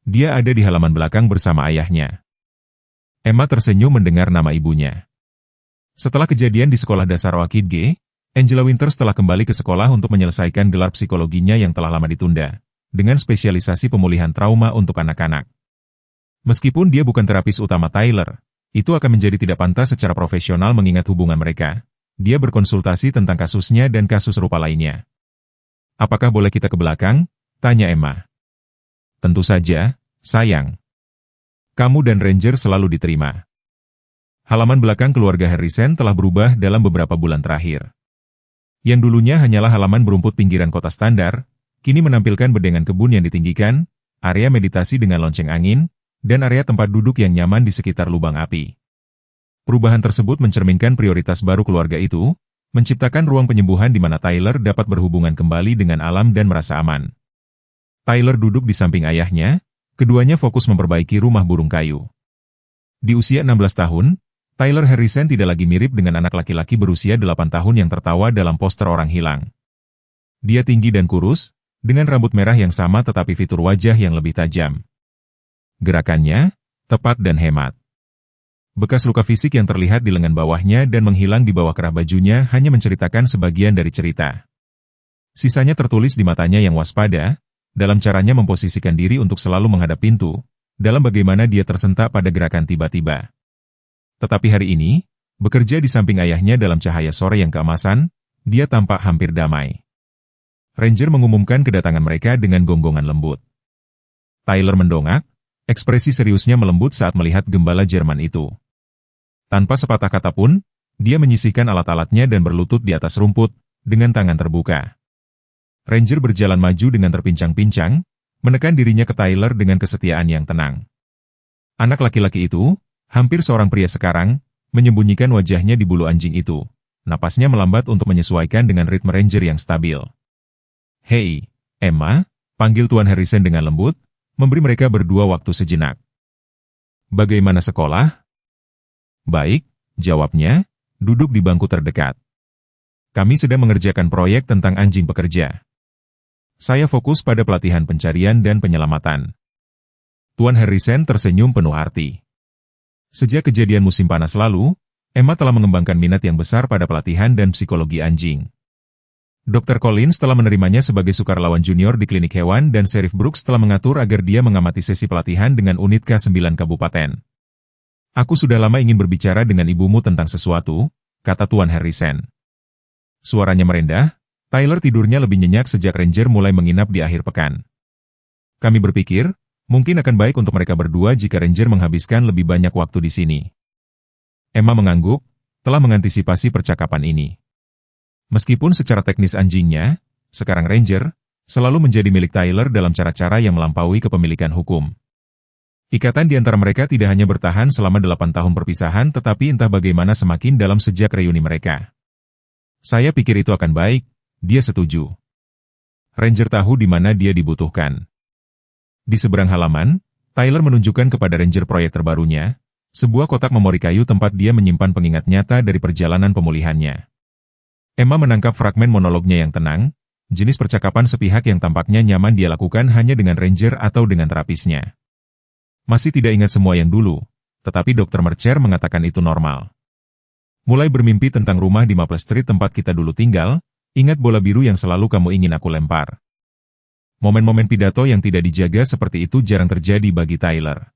Dia ada di halaman belakang bersama ayahnya. Emma tersenyum mendengar nama ibunya. Setelah kejadian di sekolah dasar Okiege, Angela Winters telah kembali ke sekolah untuk menyelesaikan gelar psikologinya yang telah lama ditunda, dengan spesialisasi pemulihan trauma untuk anak-anak. Meskipun dia bukan terapis utama Tyler, itu akan menjadi tidak pantas secara profesional mengingat hubungan mereka. Dia berkonsultasi tentang kasusnya dan kasus serupa lainnya. Apakah boleh kita ke belakang? Tanya Emma. Tentu saja, sayang. Kamu dan Ranger selalu diterima. Halaman belakang keluarga Harrison telah berubah dalam beberapa bulan terakhir. Yang dulunya hanyalah halaman berumput pinggiran kota standar, kini menampilkan bedengan kebun yang ditinggikan, area meditasi dengan lonceng angin, dan area tempat duduk yang nyaman di sekitar lubang api. Perubahan tersebut mencerminkan prioritas baru keluarga itu, menciptakan ruang penyembuhan di mana Tyler dapat berhubungan kembali dengan alam dan merasa aman. Tyler duduk di samping ayahnya, keduanya fokus memperbaiki rumah burung kayu. Di usia 16 tahun, Tyler Harrison tidak lagi mirip dengan anak laki-laki berusia 8 tahun yang tertawa dalam poster orang hilang. Dia tinggi dan kurus, dengan rambut merah yang sama tetapi fitur wajah yang lebih tajam. Gerakannya tepat dan hemat. Bekas luka fisik yang terlihat di lengan bawahnya dan menghilang di bawah kerah bajunya hanya menceritakan sebagian dari cerita. Sisanya tertulis di matanya yang waspada, dalam caranya memposisikan diri untuk selalu menghadap pintu, dalam bagaimana dia tersentak pada gerakan tiba-tiba. Tetapi hari ini, bekerja di samping ayahnya dalam cahaya sore yang keemasan, dia tampak hampir damai. Ranger mengumumkan kedatangan mereka dengan gonggongan lembut. Tyler mendongak, ekspresi seriusnya melembut saat melihat gembala Jerman itu. Tanpa sepatah kata pun, dia menyisihkan alat-alatnya dan berlutut di atas rumput, dengan tangan terbuka. Ranger berjalan maju dengan terpincang-pincang, menekan dirinya ke Tyler dengan kesetiaan yang tenang. Anak laki-laki itu, hampir seorang pria sekarang, menyembunyikan wajahnya di bulu anjing itu. Napasnya melambat untuk menyesuaikan dengan ritme Ranger yang stabil. "Hei, Emma," panggil Tuan Harrison dengan lembut, memberi mereka berdua waktu sejenak. "Bagaimana sekolah?" "Baik," jawabnya, duduk di bangku terdekat. "Kami sedang mengerjakan proyek tentang anjing pekerja. Saya fokus pada pelatihan pencarian dan penyelamatan." Tuan Harrison tersenyum penuh arti. Sejak kejadian musim panas lalu, Emma telah mengembangkan minat yang besar pada pelatihan dan psikologi anjing. Dr. Collins telah menerimanya sebagai sukarelawan junior di klinik hewan dan Sheriff Brooks telah mengatur agar dia mengamati sesi pelatihan dengan unit K9 Kabupaten. "Aku sudah lama ingin berbicara dengan ibumu tentang sesuatu," kata Tuan Harrison. Suaranya merendah. Tyler tidurnya lebih nyenyak sejak Ranger mulai menginap di akhir pekan. "Kami berpikir, mungkin akan baik untuk mereka berdua jika Ranger menghabiskan lebih banyak waktu di sini." Emma mengangguk, telah mengantisipasi percakapan ini. Meskipun secara teknis anjingnya, sekarang Ranger, selalu menjadi milik Tyler dalam cara-cara yang melampaui kepemilikan hukum. Ikatan di antara mereka tidak hanya bertahan selama 8 tahun perpisahan tetapi entah bagaimana semakin dalam sejak reuni mereka. "Saya pikir itu akan baik," dia setuju. Ranger tahu di mana dia dibutuhkan. Di seberang halaman, Tyler menunjukkan kepada Ranger proyek terbarunya, sebuah kotak memori kayu tempat dia menyimpan pengingat nyata dari perjalanan pemulihannya. Emma menangkap fragmen monolognya yang tenang, jenis percakapan sepihak yang tampaknya nyaman dia lakukan hanya dengan Ranger atau dengan terapisnya. Masih tidak ingat semua yang dulu, tetapi Dr. Mercer mengatakan itu normal. Mulai bermimpi tentang rumah di Maple Street tempat kita dulu tinggal, ingat bola biru yang selalu kamu ingin aku lempar. Momen-momen pidato yang tidak dijaga seperti itu jarang terjadi bagi Tyler.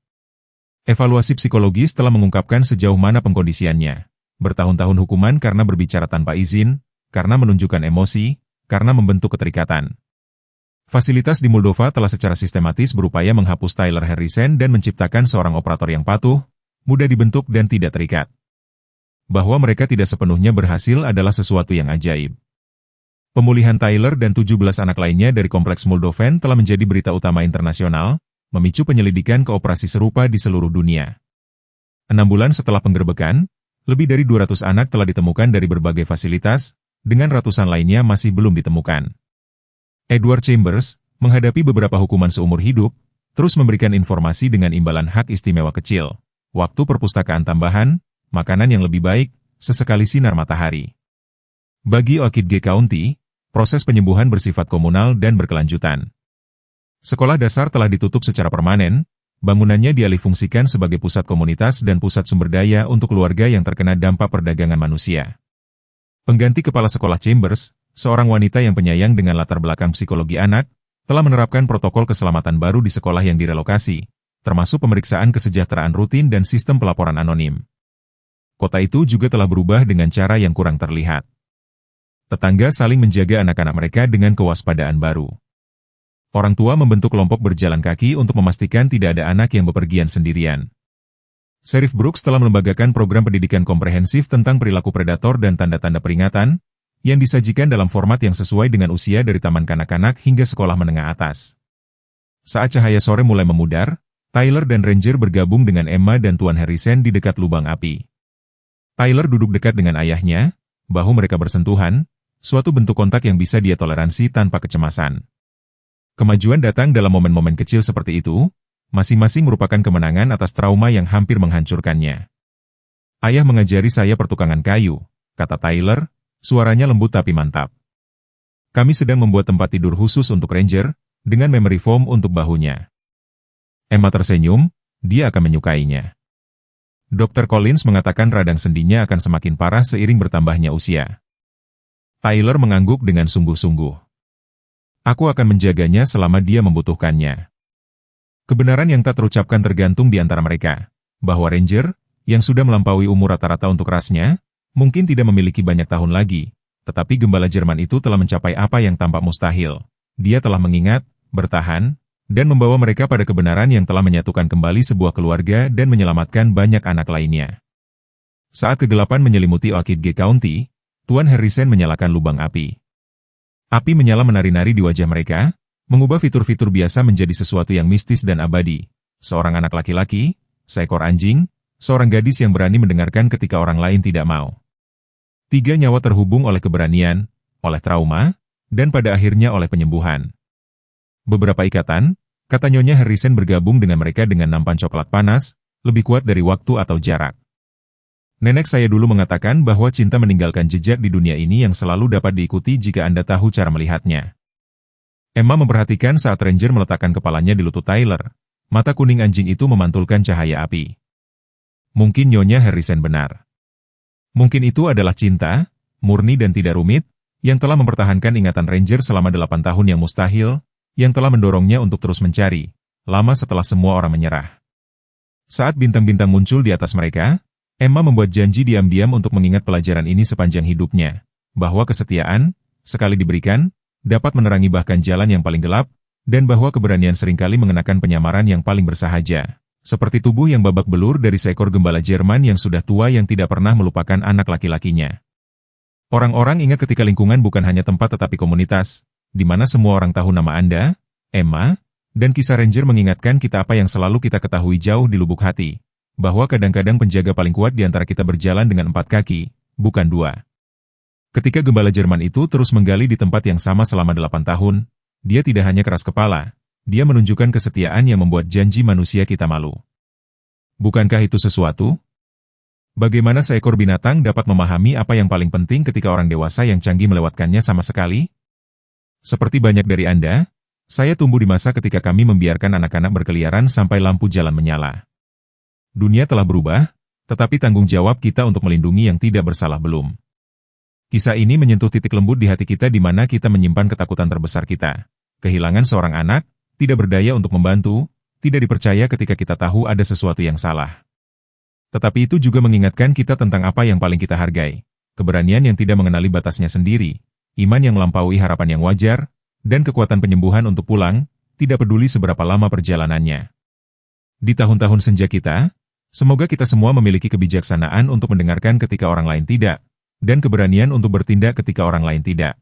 Evaluasi psikologis telah mengungkapkan sejauh mana pengkondisiannya. Bertahun-tahun hukuman karena berbicara tanpa izin, karena menunjukkan emosi, karena membentuk keterikatan. Fasilitas di Moldova telah secara sistematis berupaya menghapus Tyler Harrison dan menciptakan seorang operator yang patuh, mudah dibentuk dan tidak terikat. Bahwa mereka tidak sepenuhnya berhasil adalah sesuatu yang ajaib. Pemulihan Tyler dan 17 anak lainnya dari kompleks Moldovan telah menjadi berita utama internasional, memicu penyelidikan ke operasi serupa di seluruh dunia. 6 bulan setelah penggerbekan, lebih dari 200 anak telah ditemukan dari berbagai fasilitas, dengan ratusan lainnya masih belum ditemukan. Edward Chambers, menghadapi beberapa hukuman seumur hidup, terus memberikan informasi dengan imbalan hak istimewa kecil, waktu perpustakaan tambahan, makanan yang lebih baik, sesekali sinar matahari. Bagi Oakidge County, proses penyembuhan bersifat komunal dan berkelanjutan. Sekolah dasar telah ditutup secara permanen, bangunannya dialihfungsikan sebagai pusat komunitas dan pusat sumber daya untuk keluarga yang terkena dampak perdagangan manusia. Pengganti kepala sekolah Chambers, seorang wanita yang penyayang dengan latar belakang psikologi anak, telah menerapkan protokol keselamatan baru di sekolah yang direlokasi, termasuk pemeriksaan kesejahteraan rutin dan sistem pelaporan anonim. Kota itu juga telah berubah dengan cara yang kurang terlihat. Tetangga saling menjaga anak-anak mereka dengan kewaspadaan baru. Orang tua membentuk kelompok berjalan kaki untuk memastikan tidak ada anak yang bepergian sendirian. Sheriff Brooks telah melembagakan program pendidikan komprehensif tentang perilaku predator dan tanda-tanda peringatan, yang disajikan dalam format yang sesuai dengan usia dari taman kanak-kanak hingga sekolah menengah atas. Saat cahaya sore mulai memudar, Tyler dan Ranger bergabung dengan Emma dan Tuan Harrison di dekat lubang api. Tyler duduk dekat dengan ayahnya, bahu mereka bersentuhan, suatu bentuk kontak yang bisa dia toleransi tanpa kecemasan. Kemajuan datang dalam momen-momen kecil seperti itu, masing-masing merupakan kemenangan atas trauma yang hampir menghancurkannya. "Ayah mengajari saya pertukangan kayu," kata Tyler, suaranya lembut tapi mantap. Kami sedang membuat tempat tidur khusus untuk Ranger, dengan memory foam untuk bahunya. Emma tersenyum, dia akan menyukainya. Dr. Collins mengatakan radang sendinya akan semakin parah seiring bertambahnya usia. Tyler mengangguk dengan sungguh-sungguh. Aku akan menjaganya selama dia membutuhkannya. Kebenaran yang tak terucapkan tergantung di antara mereka, bahwa Ranger, yang sudah melampaui umur rata-rata untuk rasnya, mungkin tidak memiliki banyak tahun lagi, tetapi gembala Jerman itu telah mencapai apa yang tampak mustahil. Dia telah mengingat, bertahan, dan membawa mereka pada kebenaran yang telah menyatukan kembali sebuah keluarga dan menyelamatkan banyak anak lainnya. Saat kegelapan menyelimuti Oakidge County, Tuan Harrison menyalakan lubang api. Api menyala menari-nari di wajah mereka, mengubah fitur-fitur biasa menjadi sesuatu yang mistis dan abadi. Seorang anak laki-laki, seekor anjing, seorang gadis yang berani mendengarkan ketika orang lain tidak mau. 3 nyawa terhubung oleh keberanian, oleh trauma, dan pada akhirnya oleh penyembuhan. Beberapa ikatan, kata Nyonya Harrison bergabung dengan mereka dengan nampan coklat panas, lebih kuat dari waktu atau jarak. Nenek saya dulu mengatakan bahwa cinta meninggalkan jejak di dunia ini yang selalu dapat diikuti jika Anda tahu cara melihatnya. Emma memperhatikan saat Ranger meletakkan kepalanya di lutut Tyler. Mata kuning anjing itu memantulkan cahaya api. Mungkin Nyonya Harrison benar. Mungkin itu adalah cinta, murni dan tidak rumit, yang telah mempertahankan ingatan Ranger selama 8 tahun yang mustahil, yang telah mendorongnya untuk terus mencari, lama setelah semua orang menyerah. Saat bintang-bintang muncul di atas mereka, Emma membuat janji diam-diam untuk mengingat pelajaran ini sepanjang hidupnya, bahwa kesetiaan, sekali diberikan, dapat menerangi bahkan jalan yang paling gelap, dan bahwa keberanian seringkali mengenakan penyamaran yang paling bersahaja, seperti tubuh yang babak belur dari seekor gembala Jerman yang sudah tua yang tidak pernah melupakan anak laki-lakinya. Orang-orang ingat ketika lingkungan bukan hanya tempat tetapi komunitas, di mana semua orang tahu nama Anda, Emma, dan kisah Ranger mengingatkan kita apa yang selalu kita ketahui jauh di lubuk hati, bahwa kadang-kadang penjaga paling kuat di antara kita berjalan dengan 4 kaki, bukan 2. Ketika gembala Jerman itu terus menggali di tempat yang sama selama 8 tahun, dia tidak hanya keras kepala, dia menunjukkan kesetiaan yang membuat janji manusia kita malu. Bukankah itu sesuatu? Bagaimana seekor binatang dapat memahami apa yang paling penting ketika orang dewasa yang canggih melewatkannya sama sekali? Seperti banyak dari Anda, saya tumbuh di masa ketika kami membiarkan anak-anak berkeliaran sampai lampu jalan menyala. Dunia telah berubah, tetapi tanggung jawab kita untuk melindungi yang tidak bersalah belum. Kisah ini menyentuh titik lembut di hati kita di mana kita menyimpan ketakutan terbesar kita. Kehilangan seorang anak, tidak berdaya untuk membantu, tidak dipercaya ketika kita tahu ada sesuatu yang salah. Tetapi itu juga mengingatkan kita tentang apa yang paling kita hargai. Keberanian yang tidak mengenali batasnya sendiri, iman yang melampaui harapan yang wajar, dan kekuatan penyembuhan untuk pulang, tidak peduli seberapa lama perjalanannya. Di tahun-tahun senja kita, semoga kita semua memiliki kebijaksanaan untuk mendengarkan ketika orang lain tidak, dan keberanian untuk bertindak ketika orang lain tidak.